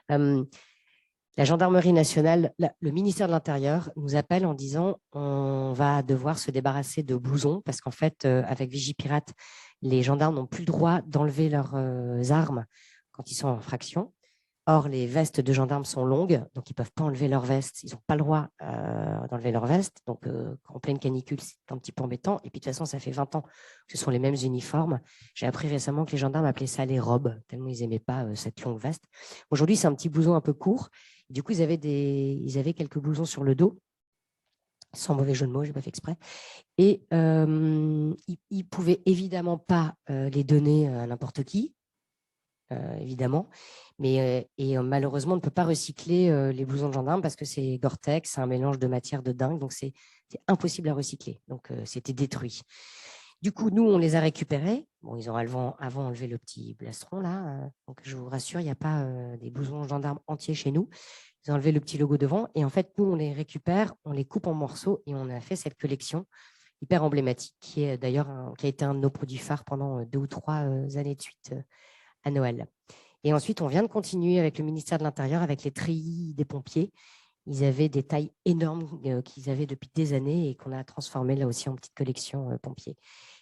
La gendarmerie nationale, le ministère de l'Intérieur nous appelle en disant on va devoir se débarrasser de blousons parce qu'en fait, avec Vigipirate, les gendarmes n'ont plus le droit d'enlever leurs armes quand ils sont en infraction. Or, les vestes de gendarmes sont longues, donc ils ne peuvent pas enlever leur veste. Ils n'ont pas le droit d'enlever leur veste. Donc, en pleine canicule, c'est un petit peu embêtant. Et puis, de toute façon, ça fait 20 ans que ce sont les mêmes uniformes. J'ai appris récemment que les gendarmes appelaient ça les robes, tellement ils n'aimaient pas cette longue veste. Aujourd'hui, c'est un petit blouson un peu court. Du coup, ils avaient quelques blousons sur le dos, sans mauvais jeu de mots, je n'ai pas fait exprès. Et ils ne pouvaient évidemment pas les donner à n'importe qui. Évidemment, mais malheureusement, on ne peut pas recycler les blousons de gendarme parce que c'est Gore-Tex, c'est un mélange de matière de dingue, donc c'est impossible à recycler. Donc, c'était détruit. Du coup, nous, on les a récupérés. Bon, ils ont avant enlevé le petit plastron, là. Donc, je vous rassure, il n'y a pas des blousons de gendarme entiers chez nous. Ils ont enlevé le petit logo devant. Et en fait, nous, on les récupère, on les coupe en morceaux et on a fait cette collection hyper emblématique qui est d'ailleurs qui a été un de nos produits phares pendant 2 ou 3 années de suite à Noël. Et ensuite, on vient de continuer avec le ministère de l'Intérieur, avec les treillis des pompiers. Ils avaient des tailles énormes qu'ils avaient depuis des années et qu'on a transformé là aussi en petite collection pompiers.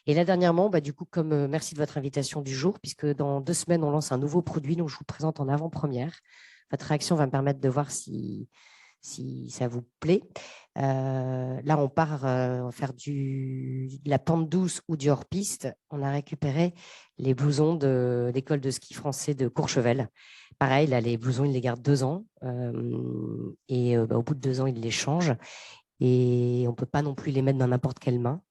Et là, dernièrement, du coup, merci de votre invitation du jour, puisque dans 2 semaines, on lance un nouveau produit dont je vous présente en avant-première. Votre réaction va me permettre de voir si si ça vous plaît. Là, on part faire de la pente douce ou du hors-piste. On a récupéré les blousons de l'école de ski français de Courchevel. Pareil, là, les blousons, ils les gardent 2 ans. Au bout de 2 ans, ils les changent. Et on ne peut pas non plus les mettre dans n'importe quelle main.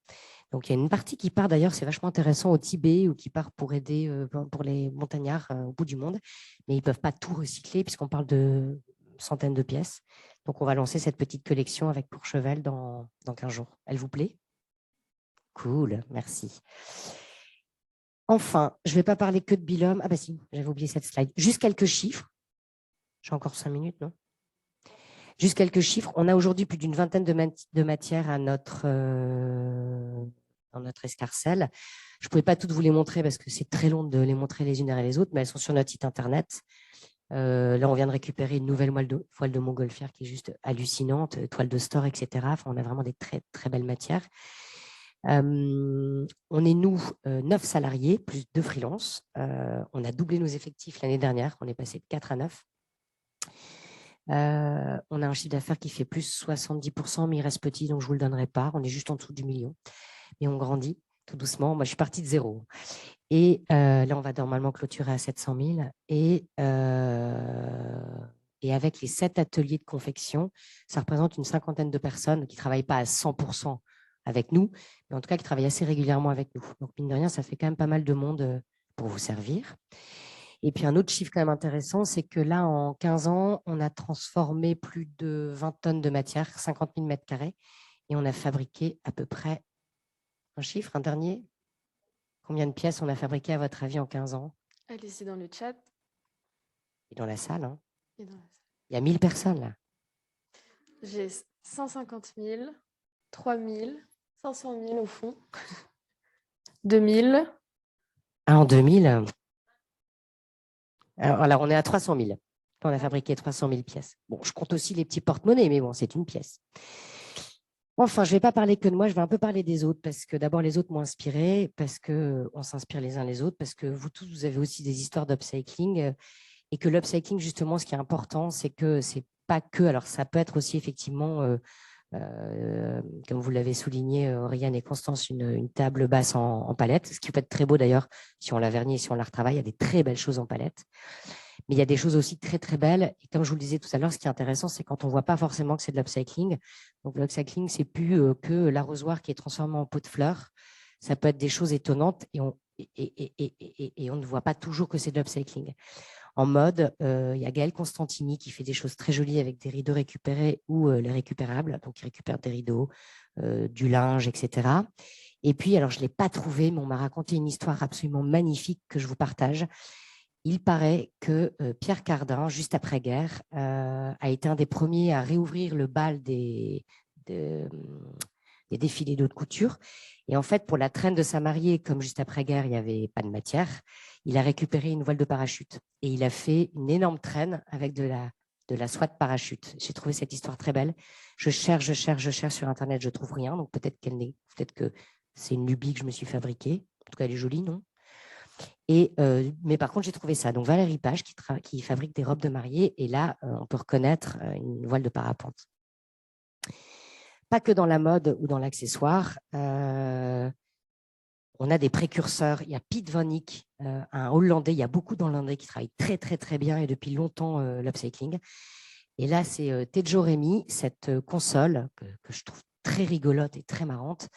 Donc, il y a une partie qui part, d'ailleurs, c'est vachement intéressant, au Tibet, ou qui part pour aider pour les montagnards au bout du monde. Mais ils ne peuvent pas tout recycler, puisqu'on parle de centaines de pièces. Donc, on va lancer cette petite collection avec Courchevel dans 15 jours. Elle vous plaît? Cool, merci. Enfin, je ne vais pas parler que de Bilhomme. Ah bah si, j'avais oublié cette slide. Juste quelques chiffres. J'ai encore 5 minutes, non? Juste quelques chiffres. On a aujourd'hui plus d'une vingtaine de matières dans notre escarcelle. Je ne pouvais pas toutes vous les montrer parce que c'est très long de les montrer les unes derrière les autres, mais elles sont sur notre site internet. Là, on vient de récupérer une nouvelle voile de montgolfière qui est juste hallucinante, toile de store, etc. Enfin, on a vraiment des très, très belles matières. On est, nous, 9 salariés, plus 2 freelances. On a doublé nos effectifs l'année dernière. On est passé de 4 à 9. On a un chiffre d'affaires qui fait plus 70%, mais il reste petit, donc je ne vous le donnerai pas. On est juste en dessous du million. Mais on grandit tout doucement. Moi, je suis partie de 0. Et là, on va normalement clôturer à 700 000. Et avec les 7 ateliers de confection, ça représente une 50aine de personnes qui ne travaillent pas à 100% avec nous, mais en tout cas qui travaillent assez régulièrement avec nous. Donc, mine de rien, ça fait quand même pas mal de monde pour vous servir. Et puis, un autre chiffre quand même intéressant, c'est que là, en 15 ans, on a transformé plus de 20 tonnes de matière, 50 000 mètres carrés, et on a fabriqué à peu près, un chiffre, un dernier, combien de pièces on a fabriqué à votre avis en 15 ans? Allez-y dans le chat. Et dans la salle, hein. Et dans la salle. Il y a 1000 personnes là. J'ai 150 000, 3 000, 500 000 au fond, 2000. Ah, en 2000. Alors, on est à 300 000. On a fabriqué 300 000 pièces. Bon, je compte aussi les petits porte-monnaies, mais bon, c'est une pièce. Enfin, je ne vais pas parler que de moi, je vais un peu parler des autres, parce que d'abord, les autres m'ont inspiré, parce qu'on s'inspire les uns les autres, parce que vous tous, vous avez aussi des histoires d'upcycling, et que l'upcycling, justement, ce qui est important, c'est que ce n'est pas que, alors ça peut être aussi effectivement, comme vous l'avez souligné, Oriane et Constance, une table basse en palette, ce qui peut être très beau d'ailleurs, si on la vernit et si on la retravaille, il y a des très belles choses en palette. Mais il y a des choses aussi très, très belles. Et comme je vous le disais tout à l'heure, ce qui est intéressant, c'est quand on ne voit pas forcément que c'est de l'upcycling. Donc, l'upcycling, ce n'est plus que l'arrosoir qui est transformé en pot de fleurs. Ça peut être des choses étonnantes et on ne voit pas toujours que c'est de l'upcycling. En mode, il y a Gaëlle Constantini qui fait des choses très jolies avec des rideaux récupérés ou les récupérables. Donc, il récupère des rideaux, du linge, etc. Et puis, alors, je ne l'ai pas trouvé, mais on m'a raconté une histoire absolument magnifique que je vous partage. Il paraît que Pierre Cardin, juste après-guerre, a été un des premiers à réouvrir le bal des défilés d'haute couture. Et en fait, pour la traîne de sa mariée, comme juste après-guerre, il n'y avait pas de matière, il a récupéré une voile de parachute. Et il a fait une énorme traîne avec de la soie de parachute. J'ai trouvé cette histoire très belle. Je cherche sur Internet, je ne trouve rien. Donc peut-être que c'est une lubie que je me suis fabriquée. En tout cas, elle est jolie, non ? Mais par contre, j'ai trouvé ça. Donc, Valérie Page qui fabrique des robes de mariée. Et là, on peut reconnaître une voile de parapente. Pas que dans la mode ou dans l'accessoire. On a des précurseurs. Il y a Piet Van Eyck, un Hollandais. Il y a beaucoup d'Hollandais qui travaillent très, très, très bien et depuis longtemps l'upcycling. Et là, c'est Tejo Remy, cette console que je trouve très rigolote et très marrante,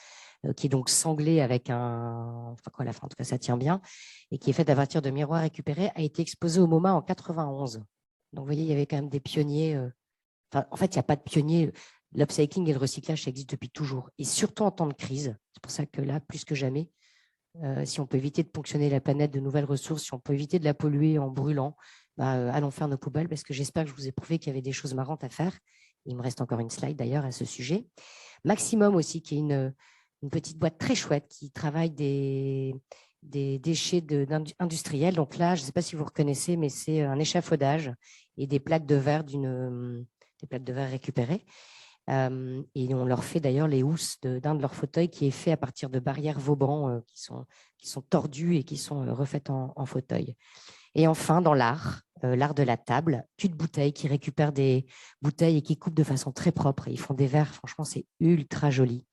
qui est donc sanglée avec en tout cas, ça tient bien, et qui est faite à partir de miroirs récupérés, a été exposée au MoMA en 91. Donc, vous voyez, il y avait quand même des pionniers. En fait, il n'y a pas de pionniers. L'upcycling et le recyclage, ça existe depuis toujours. Et surtout en temps de crise. C'est pour ça que là, plus que jamais, si on peut éviter de ponctionner la planète de nouvelles ressources, si on peut éviter de la polluer en brûlant, allons faire nos poubelles, parce que j'espère que je vous ai prouvé qu'il y avait des choses marrantes à faire. Il me reste encore une slide d'ailleurs à ce sujet. Maximum aussi, qui est une petite boîte très chouette qui travaille des déchets industriels. Donc là, je ne sais pas si vous reconnaissez, mais c'est un échafaudage et des plaques de verre récupérées. Et on leur fait d'ailleurs les housses d'un de leurs fauteuils qui est fait à partir de barrières Vauban qui sont tordues et qui sont refaites en fauteuil. Et enfin, dans l'art, l'art de la table, de bouteilles, qui récupèrent des bouteilles et qui coupent de façon très propre. Ils font des verres, franchement, c'est ultra joli.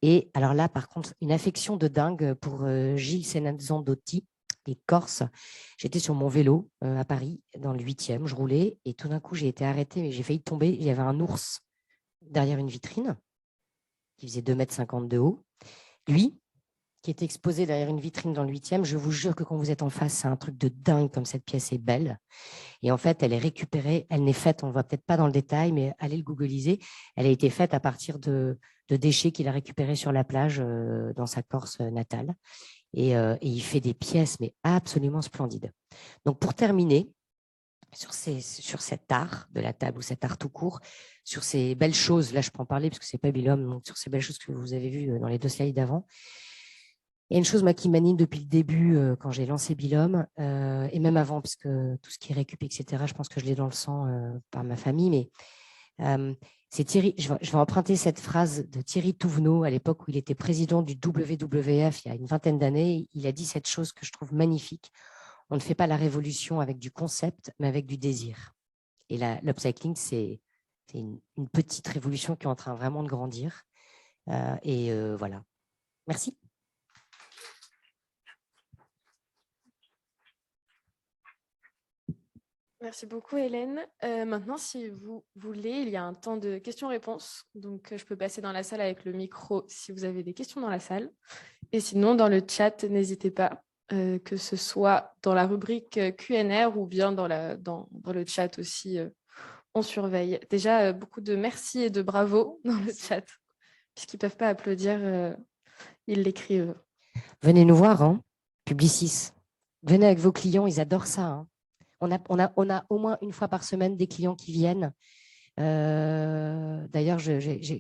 Et alors là, par contre, une affection de dingue pour Gilles Senanzandotti, les Corses. J'étais sur mon vélo à Paris, dans le 8e, je roulais, et tout d'un coup, j'ai été arrêtée, mais j'ai failli tomber. Il y avait un ours derrière une vitrine qui faisait 2,50 m de haut. Lui, qui était exposé derrière une vitrine dans le 8e, je vous jure que quand vous êtes en face, c'est un truc de dingue comme cette pièce est belle. Et en fait, elle est récupérée, elle n'est faite, on ne va peut-être pas dans le détail, mais allez le googliser, elle a été faite à partir de déchets qu'il a récupérés sur la plage dans sa Corse natale. Et il fait des pièces, mais absolument splendides. Donc, pour terminer, sur cet art de la table ou cet art tout court, sur ces belles choses, là je peux en parler parce que c'est pas Bilhomme, donc sur ces belles choses que vous avez vues dans les 2 slides d'avant. Il y a une chose moi, qui m'anime depuis le début quand j'ai lancé Bilhomme, et même avant, parce que tout ce qui est récup, etc., je pense que je l'ai dans le sang par ma famille, mais c'est Thierry, je vais emprunter cette phrase de Thierry Touvenot à l'époque où il était président du WWF il y a une vingtaine d'années. Il a dit cette chose que je trouve magnifique. On ne fait pas la révolution avec du concept, mais avec du désir. Et l'upcycling, c'est une petite révolution qui est en train vraiment de grandir. Voilà. Merci. Merci beaucoup, Hélène. Maintenant, si vous voulez, il y a un temps de questions-réponses. Donc, je peux passer dans la salle avec le micro si vous avez des questions dans la salle. Et sinon, dans le chat, n'hésitez pas, que ce soit dans la rubrique Q&R ou bien dans le chat aussi. On surveille. Déjà, beaucoup de merci et de bravo dans le chat. Puisqu'ils ne peuvent pas applaudir, ils l'écrivent. Venez nous voir, hein, Publicis. Venez avec vos clients, ils adorent ça. Hein. On a au moins une fois par semaine des clients qui viennent. D'ailleurs,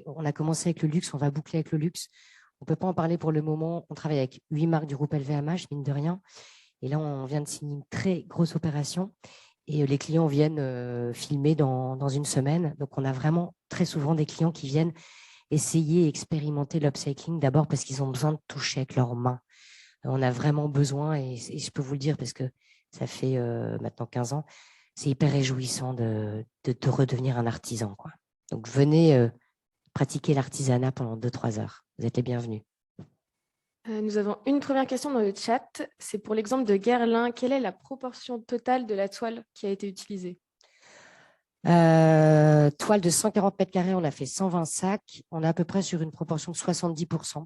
on a commencé avec le luxe, on va boucler avec le luxe. On ne peut pas en parler pour le moment. On travaille avec 8 marques du groupe LVMH, mine de rien. Et là, on vient de signer une très grosse opération. Et les clients viennent filmer dans une semaine. Donc, on a vraiment très souvent des clients qui viennent essayer et expérimenter l'upcycling, d'abord parce qu'ils ont besoin de toucher avec leurs mains. On a vraiment besoin, et je peux vous le dire parce que ça fait maintenant 15 ans, c'est hyper réjouissant de redevenir un artisan, quoi. Donc, venez pratiquer l'artisanat pendant 2-3 heures. Vous êtes les bienvenus. Nous avons une première question dans le chat. C'est pour l'exemple de Guerlain. Quelle est la proportion totale de la toile qui a été utilisée? Toile de 140 mètres carrés, on a fait 120 sacs. On est à peu près sur une proportion de 70%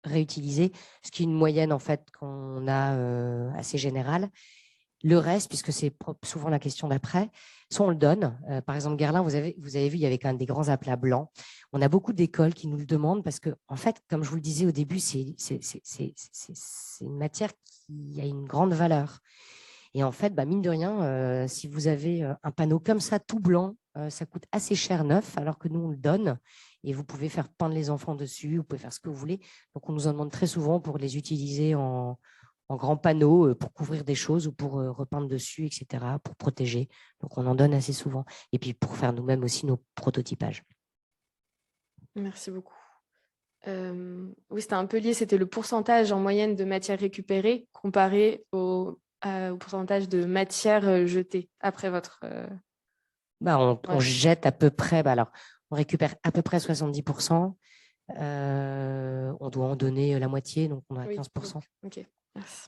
réutilisée, ce qui est une moyenne en fait qu'on a assez générale. Le reste, puisque c'est souvent la question d'après, soit on le donne. Par exemple, Guerlain, vous avez vu, il y avait quand même des grands aplats blancs. On a beaucoup d'écoles qui nous le demandent parce que, en fait, comme je vous le disais au début, c'est une matière qui a une grande valeur. Et en fait, mine de rien, si vous avez un panneau comme ça, tout blanc, ça coûte assez cher neuf, alors que nous, on le donne. Et vous pouvez faire peindre les enfants dessus, vous pouvez faire ce que vous voulez. Donc, on nous en demande très souvent pour les utiliser en grands panneaux, pour couvrir des choses ou pour repeindre dessus, etc., pour protéger. Donc, on en donne assez souvent. Et puis, pour faire nous-mêmes aussi nos prototypages. Merci beaucoup. Oui, c'était un peu lié. C'était le pourcentage en moyenne de matière récupérée comparé au pourcentage de matière jetée après votre… On jette à peu près, alors on récupère à peu près 70%. On doit en donner la moitié, donc on a 15%. Donc, ok, merci.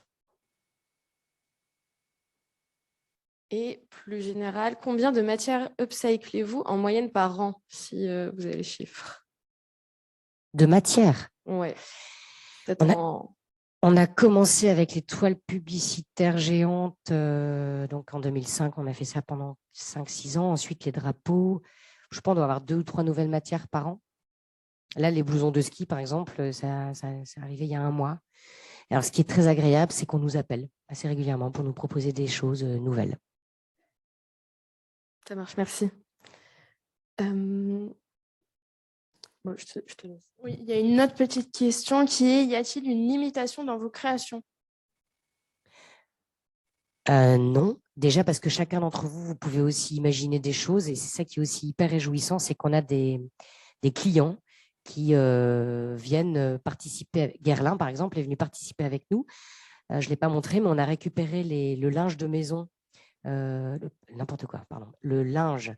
Et plus général, combien de matières upcyclez-vous en moyenne par an, si vous avez les chiffres? De matière? Ouais. On a commencé avec les toiles publicitaires géantes. Donc en 2005, on a fait ça pendant 5-6 ans. Ensuite, les drapeaux. Je pense qu'on doit avoir 2 ou 3 nouvelles matières par an. Là, les blousons de ski, par exemple, ça c'est arrivé il y a 1 mois. Alors, ce qui est très agréable, c'est qu'on nous appelle assez régulièrement pour nous proposer des choses nouvelles. Ça marche, merci. Bon, je te laisse. Oui, il y a une autre petite question qui est, y a-t-il une limitation dans vos créations? Non, déjà parce que chacun d'entre vous, vous pouvez aussi imaginer des choses et c'est ça qui est aussi hyper réjouissant, c'est qu'on a des clients qui viennent participer. Guerlain, par exemple, est venu participer avec nous. Je ne l'ai pas montré, mais on a récupéré le linge de maison n'importe quoi, pardon, le linge,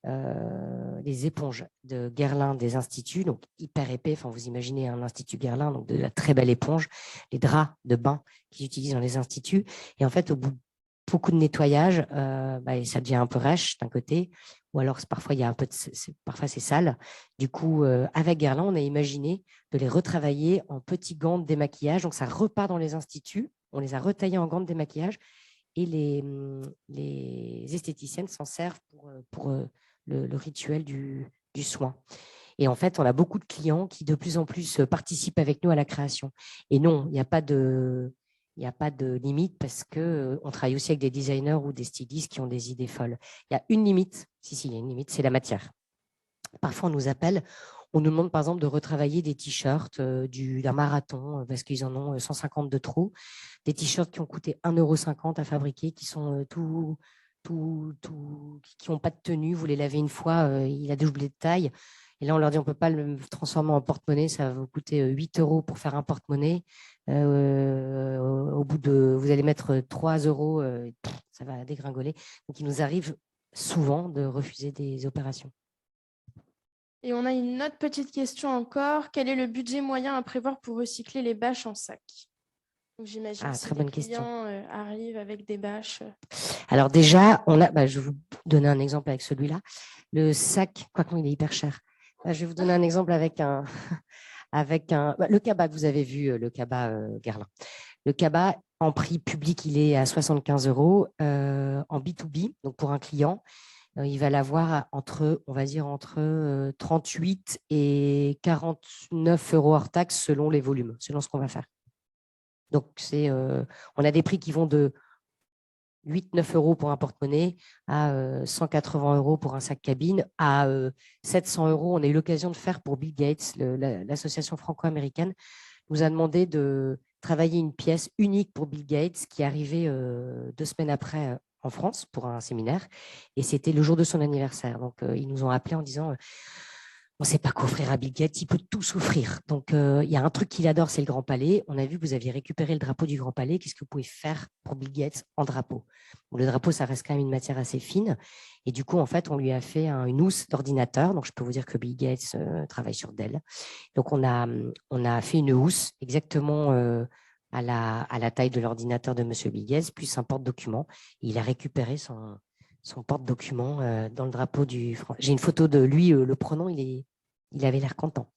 les éponges de Guerlain des instituts, donc hyper épais. Enfin, vous imaginez un institut Guerlain, donc de la très belle éponge, les draps de bain qu'ils utilisent dans les instituts. Et en fait, au bout de beaucoup de nettoyage, ça devient un peu rêche d'un côté, ou alors parfois il y a un peu parfois c'est sale. Du coup, avec Guerlain, on a imaginé de les retravailler en petits gants de démaquillage. Donc ça repart dans les instituts. On les a retaillés en gants de démaquillage et les esthéticiennes s'en servent pour le rituel du soin. Et en fait, on a beaucoup de clients qui de plus en plus participent avec nous à la création. Et non, il n'y a pas de limite parce qu'on travaille aussi avec des designers ou des stylistes qui ont des idées folles. Il y a une limite, il y a une limite, c'est la matière. Parfois, on nous appelle, on nous demande par exemple de retravailler des t-shirts d'un marathon parce qu'ils en ont 150 de trop. Des t-shirts qui ont coûté 1,50 € à fabriquer, qui sont qui n'ont pas de tenue. Vous les lavez une fois, il a doublé de taille. Et là, on leur dit on ne peut pas le transformer en porte-monnaie, ça va vous coûter 8 € pour faire un porte-monnaie. Au bout de, vous allez mettre 3 €, ça va dégringoler. Donc, il nous arrive souvent de refuser des opérations. Et on a une autre petite question encore. Quel est le budget moyen à prévoir pour recycler les bâches en sac? J'imagine que très bonne question. Clients arrivent avec des bâches. Alors déjà, je vais vous donner un exemple avec celui-là. Le sac, quoi qu'il est hyper cher. Je vais vous donner un exemple avec le cabas que vous avez vu, le cabas Guerlain. Le cabas, en prix public, il est à 75 €. En B2B, donc pour un client, il va l'avoir entre 38 et 49 € hors taxe selon les volumes, selon ce qu'on va faire. Donc, on a des prix qui vont de 8-9 € pour un porte-monnaie à 180 € pour un sac cabine, à 700 €. On a eu l'occasion de faire pour Bill Gates, l'association franco-américaine, nous a demandé de travailler une pièce unique pour Bill Gates qui est arrivée 2 semaines après en France pour un séminaire. Et c'était le jour de son anniversaire. Donc, ils nous ont appelés en disant on ne sait pas qu'offrir à Bill Gates, il peut tout souffrir. Donc, il y a un truc qu'il adore, c'est le Grand Palais. On a vu que vous aviez récupéré le drapeau du Grand Palais. Qu'est-ce que vous pouvez faire pour Bill Gates en drapeau? Bon, le drapeau, ça reste quand même une matière assez fine. Et du coup, en fait, on lui a fait une housse d'ordinateur. Donc, je peux vous dire que Bill Gates travaille sur Dell. Donc, on a fait une housse exactement à la taille de l'ordinateur de M. Bill Gates, plus un porte-document. Il a récupéré son porte-document dans le drapeau du... J'ai une photo de lui le prenant, il avait l'air content.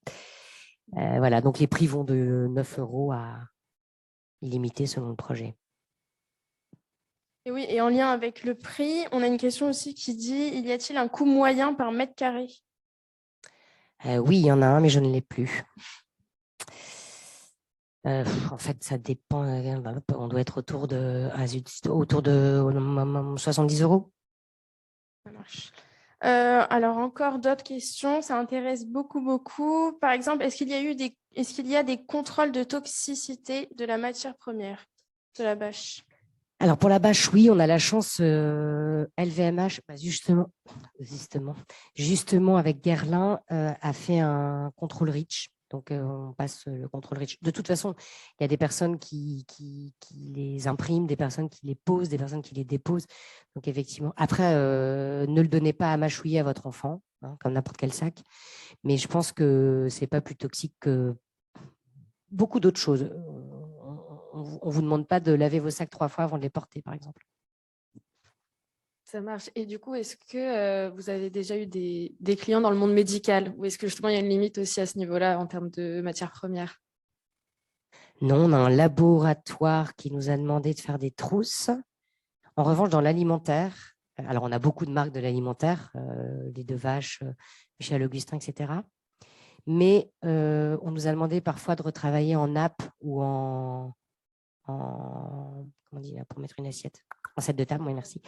Voilà, donc les prix vont de 9 € à illimité selon le projet. Et oui, et en lien avec le prix, on a une question aussi qui dit, y a-t-il un coût moyen par mètre carré? Oui, il y en a un, mais je ne l'ai plus. En fait, ça dépend. On doit être autour de 70 €. Ça marche. Alors, encore d'autres questions, ça intéresse beaucoup. Par exemple, est-ce qu'il y a des contrôles de toxicité de la matière première de la bâche? Alors, pour la bâche, oui, on a la chance, LVMH, justement avec Guerlain, a fait un contrôle REACH. Donc, on passe le contrôle REACH. De toute façon, il y a des personnes qui les impriment, des personnes qui les posent, des personnes qui les déposent. Donc, effectivement, après, ne le donnez pas à mâchouiller à votre enfant, comme n'importe quel sac. Mais je pense que ce n'est pas plus toxique que beaucoup d'autres choses. On ne vous demande pas de laver vos sacs 3 fois avant de les porter, par exemple. Ça marche. Et du coup, est-ce que vous avez déjà eu des clients dans le monde médical ou est-ce que justement il y a une limite aussi à ce niveau-là en termes de matières premières? Non, on a un laboratoire qui nous a demandé de faire des trousses. En revanche, dans l'alimentaire, alors on a beaucoup de marques de l'alimentaire, les Deux Vaches, Michel Augustin, etc. Mais on nous a demandé parfois de retravailler en nappe ou comment on dit là, pour mettre une assiette, en set de table, oui, merci.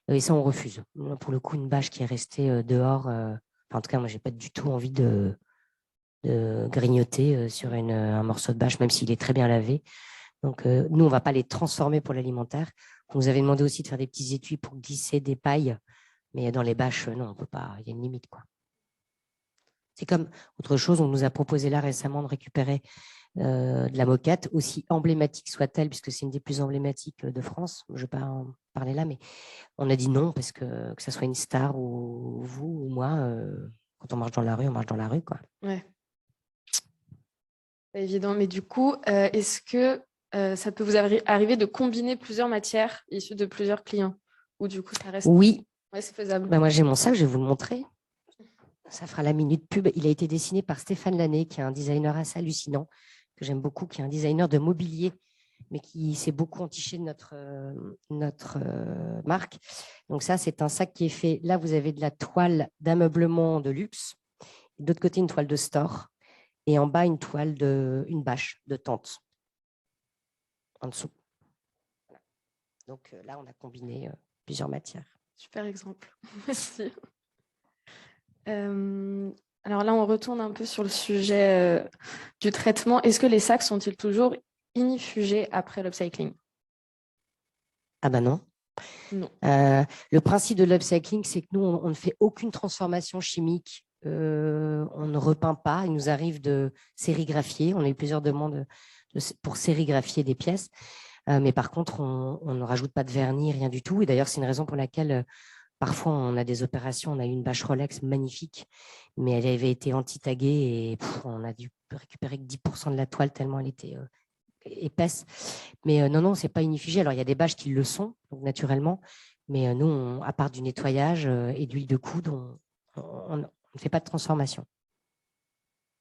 Et ça, on refuse. Pour le coup, une bâche qui est restée dehors, en tout cas, moi, je n'ai pas du tout envie de grignoter sur un morceau de bâche, même s'il est très bien lavé. Donc, nous, on ne va pas les transformer pour l'alimentaire. On nous avait demandé aussi de faire des petits étuis pour glisser des pailles, mais dans les bâches, non, on ne peut pas. Il y a une limite, quoi. C'est comme autre chose, on nous a proposé là récemment de récupérer de la moquette, aussi emblématique soit-elle, puisque c'est une des plus emblématiques de France. Je ne vais pas en parler là, mais on a dit non, parce que ce soit une star ou vous ou moi, quand on marche dans la rue, on marche dans la rue, quoi. Ouais. Pas évident, mais du coup, est-ce que ça peut vous arriver de combiner plusieurs matières issues de plusieurs clients? Ou du coup, ça reste... Oui. Ouais, c'est faisable. Ben moi, j'ai mon sac, je vais vous le montrer. Ça fera la minute pub. Il a été dessiné par Stéphane Lanné, qui est un designer assez hallucinant, que j'aime beaucoup, qui est un designer de mobilier, mais qui s'est beaucoup entiché de notre marque. Donc ça, c'est un sac qui est fait. Là, vous avez de la toile d'ameublement de luxe. De l'autre côté, une toile de store. Et en bas, une bâche de tente. En dessous. Voilà. Donc là, on a combiné plusieurs matières. Super exemple. Merci. Alors là, on retourne un peu sur le sujet du traitement. Est-ce que les sacs sont-ils toujours inifugés après l'upcycling? Ah ben non. Non. Le principe de l'upcycling, c'est que nous, on ne fait aucune transformation chimique. On ne repeint pas. Il nous arrive de sérigraphier. On a eu plusieurs demandes pour sérigraphier des pièces. Mais par contre, on ne rajoute pas de vernis, rien du tout. Et d'ailleurs, c'est une raison pour laquelle parfois on a des opérations. On a eu une bâche Rolex magnifique, mais elle avait été anti-taguée et on a dû récupérer que 10% de la toile tellement elle était épaisse. Mais non, c'est pas inifugé. Alors, il y a des bâches qui le sont, donc, naturellement. Mais nous, à part du nettoyage et d'huile de coude, on ne fait pas de transformation.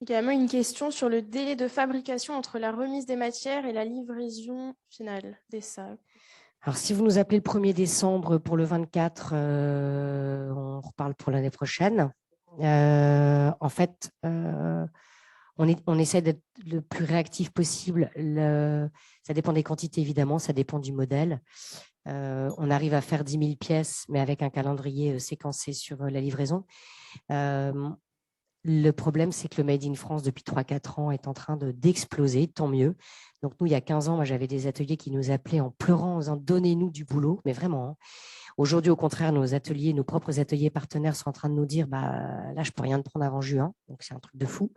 Également une question sur le délai de fabrication entre la remise des matières et la livraison finale des sacs. Alors, si vous nous appelez le 1er décembre pour le 24, on reparle pour l'année prochaine. En fait, on essaie d'être le plus réactif possible. Ça dépend des quantités, évidemment, ça dépend du modèle. On arrive à faire 10 000 pièces, mais avec un calendrier séquencé sur la livraison. Le problème, c'est que le Made in France, depuis 3-4 ans, est en train d'exploser, tant mieux. Donc, nous, il y a 15 ans, moi, j'avais des ateliers qui nous appelaient en pleurant, en disant « Donnez-nous du boulot », mais vraiment. Hein. Aujourd'hui, au contraire, nos propres ateliers partenaires sont en train de nous dire là, je ne peux rien te prendre avant juin. Donc, c'est un truc de fou.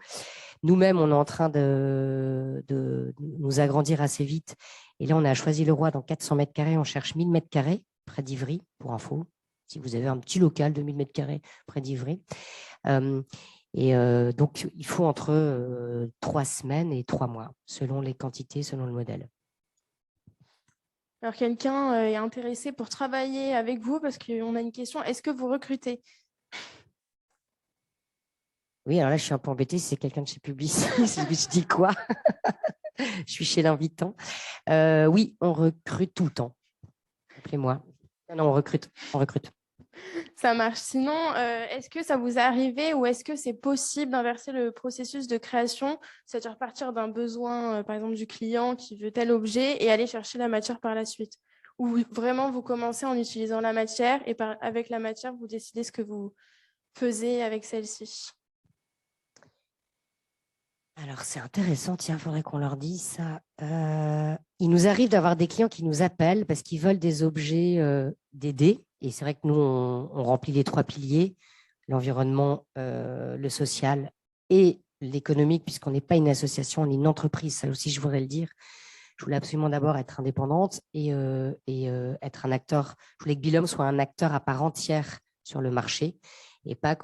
Nous-mêmes, on est en train de nous agrandir assez vite. Et là, on a choisi le roi dans 400 mètres carrés. On cherche 1000 mètres carrés près d'Ivry, pour info. Si vous avez un petit local de 1000 mètres carrés près d'Ivry. Donc, il faut entre 3 semaines et 3 mois, selon les quantités, selon le modèle. Alors, quelqu'un est intéressé pour travailler avec vous parce qu'on a une question. Est-ce que vous recrutez? Oui, alors là, je suis un peu embêtée si c'est quelqu'un de chez Publicis. Je dis quoi? Je suis chez l'invitant. Oui, on recrute tout le temps. Appelez-moi. Non, on recrute. Ça marche. Sinon, est-ce que ça vous est arrivé ou est-ce que c'est possible d'inverser le processus de création, c'est-à-dire partir d'un besoin, par exemple, du client qui veut tel objet et aller chercher la matière par la suite? Ou vraiment, vous commencez en utilisant la matière et avec la matière, vous décidez ce que vous faisiez avec celle-ci? Alors, c'est intéressant. Tiens, il faudrait qu'on leur dise ça. Il nous arrive d'avoir des clients qui nous appellent parce qu'ils veulent des objets d'aider. Et c'est vrai que nous, on remplit les 3 piliers, l'environnement, le social et l'économique, puisqu'on n'est pas une association, on est une entreprise. Ça aussi, je voudrais le dire. Je voulais absolument d'abord être indépendante et être un acteur. Je voulais que Bilom soit un acteur à part entière sur le marché et pas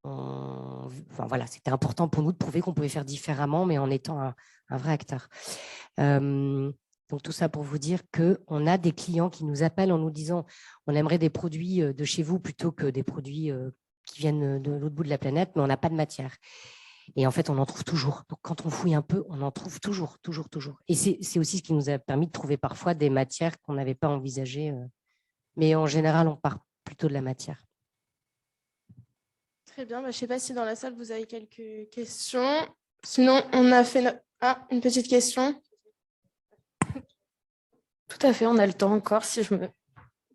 enfin, voilà, c'était important pour nous de prouver qu'on pouvait faire différemment, mais en étant un vrai acteur. Donc, tout ça pour vous dire qu'on a des clients qui nous appellent en nous disant on aimerait des produits de chez vous plutôt que des produits qui viennent de l'autre bout de la planète, mais on n'a pas de matière. Et en fait, on en trouve toujours. Donc, quand on fouille un peu, on en trouve toujours. Et c'est aussi ce qui nous a permis de trouver parfois des matières qu'on n'avait pas envisagées. Mais en général, on part plutôt de la matière. Très bien. Je ne sais pas si dans la salle, vous avez quelques questions. Sinon, on a fait une petite question. Tout à fait, on a le temps encore si je me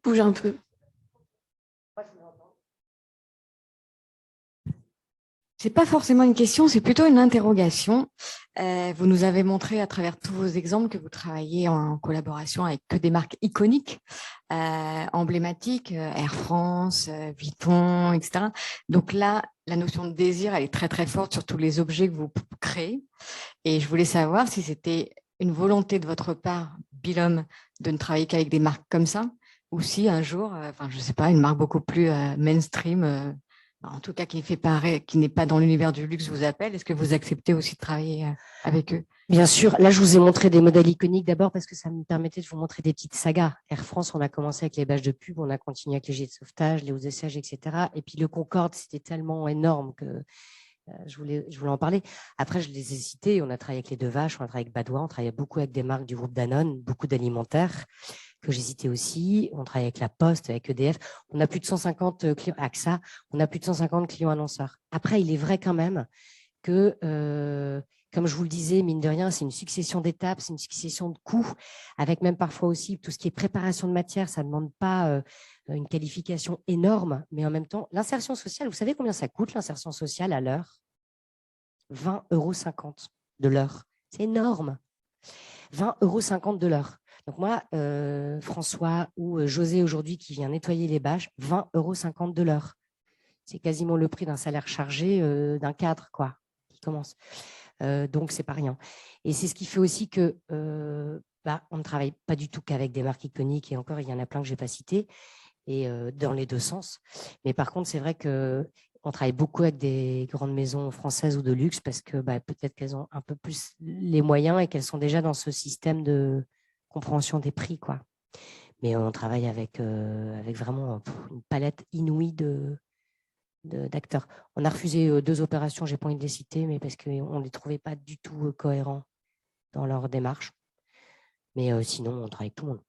bouge un peu. C'est pas forcément une question, c'est plutôt une interrogation. Vous nous avez montré à travers tous vos exemples que vous travaillez en collaboration avec que des marques iconiques, emblématiques, Air France, Vuitton, etc. Donc là, la notion de désir, elle est très très forte sur tous les objets que vous créez. Et je voulais savoir si c'était une volonté de votre part, Bilhomme, de ne travailler qu'avec des marques comme ça, ou si un jour, je ne sais pas, une marque beaucoup plus mainstream, en tout cas qui n'est pas dans l'univers du luxe, vous appelle. Est-ce que vous acceptez aussi de travailler avec eux? Bien sûr, là je vous ai montré des modèles iconiques d'abord parce que ça me permettait de vous montrer des petites sagas. Air France, on a commencé avec les badges de pub, on a continué avec les jets de sauvetage, les hauts de siège, etc. Et puis le Concorde, c'était tellement énorme que je voulais en parler. Après, je les ai cités, on a travaillé avec les Deux Vaches, on a travaillé avec Badois, on travaillait beaucoup avec des marques du groupe Danone, beaucoup d'alimentaires que j'ai cités aussi. On travaille avec La Poste, avec EDF. On a plus de 150 clients, AXA, on a plus de 150 clients annonceurs. Après, il est vrai quand même que, comme je vous le disais, mine de rien, c'est une succession d'étapes, c'est une succession de coûts, avec même parfois aussi tout ce qui est préparation de matière. Ça ne demande pas une qualification énorme, mais en même temps, l'insertion sociale, vous savez combien ça coûte l'insertion sociale à l'heure? 20,50 € de l'heure. C'est énorme. 20,50 € de l'heure. Donc moi, François ou José aujourd'hui qui vient nettoyer les bâches, 20,50 € de l'heure. C'est quasiment le prix d'un salaire chargé d'un cadre, quoi, qui commence. Donc, c'est pas rien. Et c'est ce qui fait aussi que on ne travaille pas du tout qu'avec des marques iconiques, et encore, il y en a plein que je n'ai pas citées, et dans les deux sens. Mais par contre, c'est vrai qu'on travaille beaucoup avec des grandes maisons françaises ou de luxe parce que peut-être qu'elles ont un peu plus les moyens et qu'elles sont déjà dans ce système de compréhension des prix, quoi. Mais on travaille avec vraiment une palette inouïe d'acteurs. On a refusé 2 opérations, je n'ai pas envie de les citer, mais parce qu'on ne les trouvait pas du tout cohérents dans leur démarche. Mais sinon, on travaille avec tout le monde.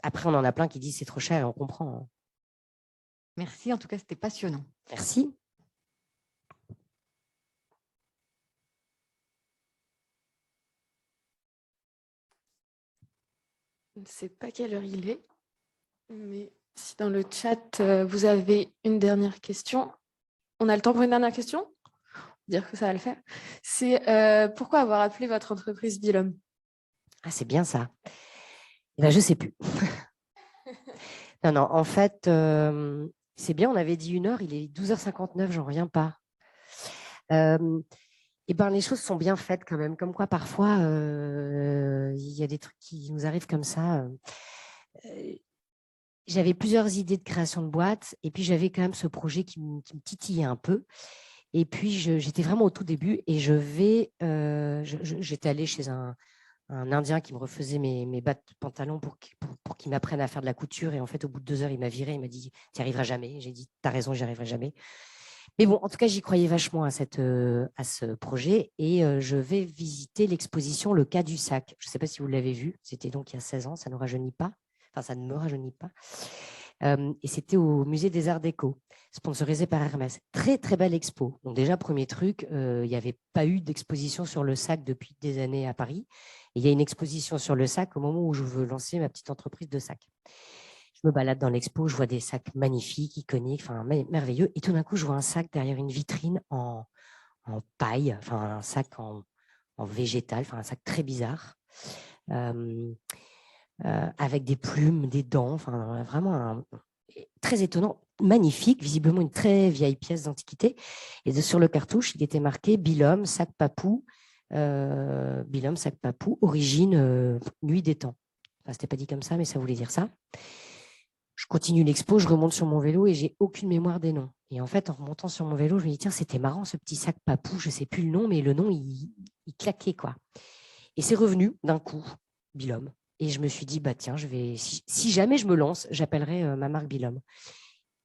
Après, on en a plein qui disent c'est trop cher et on comprend. Hein. Merci, en tout cas, c'était passionnant. Merci. Je ne sais pas quelle heure il est, mais si dans le chat, vous avez une dernière question. On a le temps pour une dernière question? Dire que ça va le faire. C'est pourquoi avoir appelé votre entreprise Bilhomme? Ah, c'est bien ça. Je ne sais plus. Non, en fait, c'est bien, on avait dit 1 heure, il est 12h59, j'en reviens pas. Les choses sont bien faites quand même. Comme quoi, parfois, il y a des trucs qui nous arrivent comme ça. J'avais plusieurs idées de création de boîte et puis j'avais quand même ce projet qui me titillait un peu. Et puis, j'étais vraiment au tout début et j'étais allée chez un Indien qui me refaisait mes bas de pantalon pour qu'il m'apprenne à faire de la couture. Et en fait, au bout de 2 heures, il m'a viré. Il m'a dit, tu n'y arriveras jamais. J'ai dit, tu as raison, j'y arriverai jamais. Mais bon, en tout cas, j'y croyais vachement à ce projet. Et je vais visiter l'exposition Le Cas du sac. Je ne sais pas si vous l'avez vu. C'était donc il y a 16 ans. Ça ne rajeunit pas. Enfin, ça ne me rajeunit pas. Et c'était au Musée des Arts Déco, sponsorisé par Hermès. Très, très belle expo. Donc déjà, premier truc, il n'y avait pas eu d'exposition sur le sac depuis des années à Paris. Et il y a une exposition sur le sac au moment où je veux lancer ma petite entreprise de sacs. Je me balade dans l'expo, je vois des sacs magnifiques, iconiques, enfin merveilleux. Et tout d'un coup, je vois un sac derrière une vitrine en paille, enfin un sac en végétal, enfin un sac très bizarre. Avec des plumes, des dents, enfin vraiment très étonnant, magnifique, visiblement une très vieille pièce d'antiquité. Et sur le cartouche, il était marqué Bilhomme, sac papou, origine nuit des temps. Enfin, c'était pas dit comme ça, mais ça voulait dire ça. Je continue l'expo, je remonte sur mon vélo et j'ai aucune mémoire des noms. Et en fait, en remontant sur mon vélo, je me dis tiens, c'était marrant ce petit sac papou, je sais plus le nom, mais le nom il claquait quoi. Et c'est revenu d'un coup, Bilhomme. Et je me suis dit, tiens, si jamais je me lance, j'appellerai ma marque Bilhomme.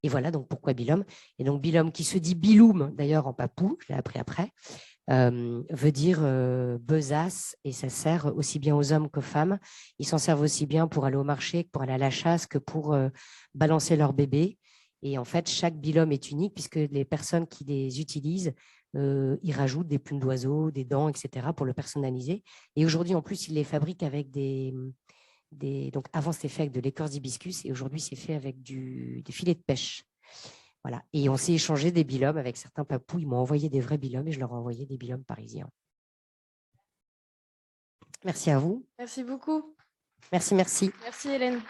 Et voilà, donc pourquoi Bilhomme? Et donc Bilhomme, qui se dit Biloum, d'ailleurs en papou, je l'ai appris après, veut dire besace, et ça sert aussi bien aux hommes qu'aux femmes. Ils s'en servent aussi bien pour aller au marché, que pour aller à la chasse, que pour balancer leur bébé. Et en fait, chaque Bilhomme est unique puisque les personnes qui les utilisent, ils rajoutent des plumes d'oiseaux, des dents, etc. pour le personnaliser. Et aujourd'hui, en plus, ils les fabriquent avec donc avant, c'était fait avec de l'écorce d'hibiscus et aujourd'hui, c'est fait avec des filets de pêche. Voilà. Et on s'est échangé des binômes avec certains papous. Ils m'ont envoyé des vrais binômes et je leur ai envoyé des binômes parisiens. Merci à vous. Merci beaucoup. Merci, merci. Merci Hélène.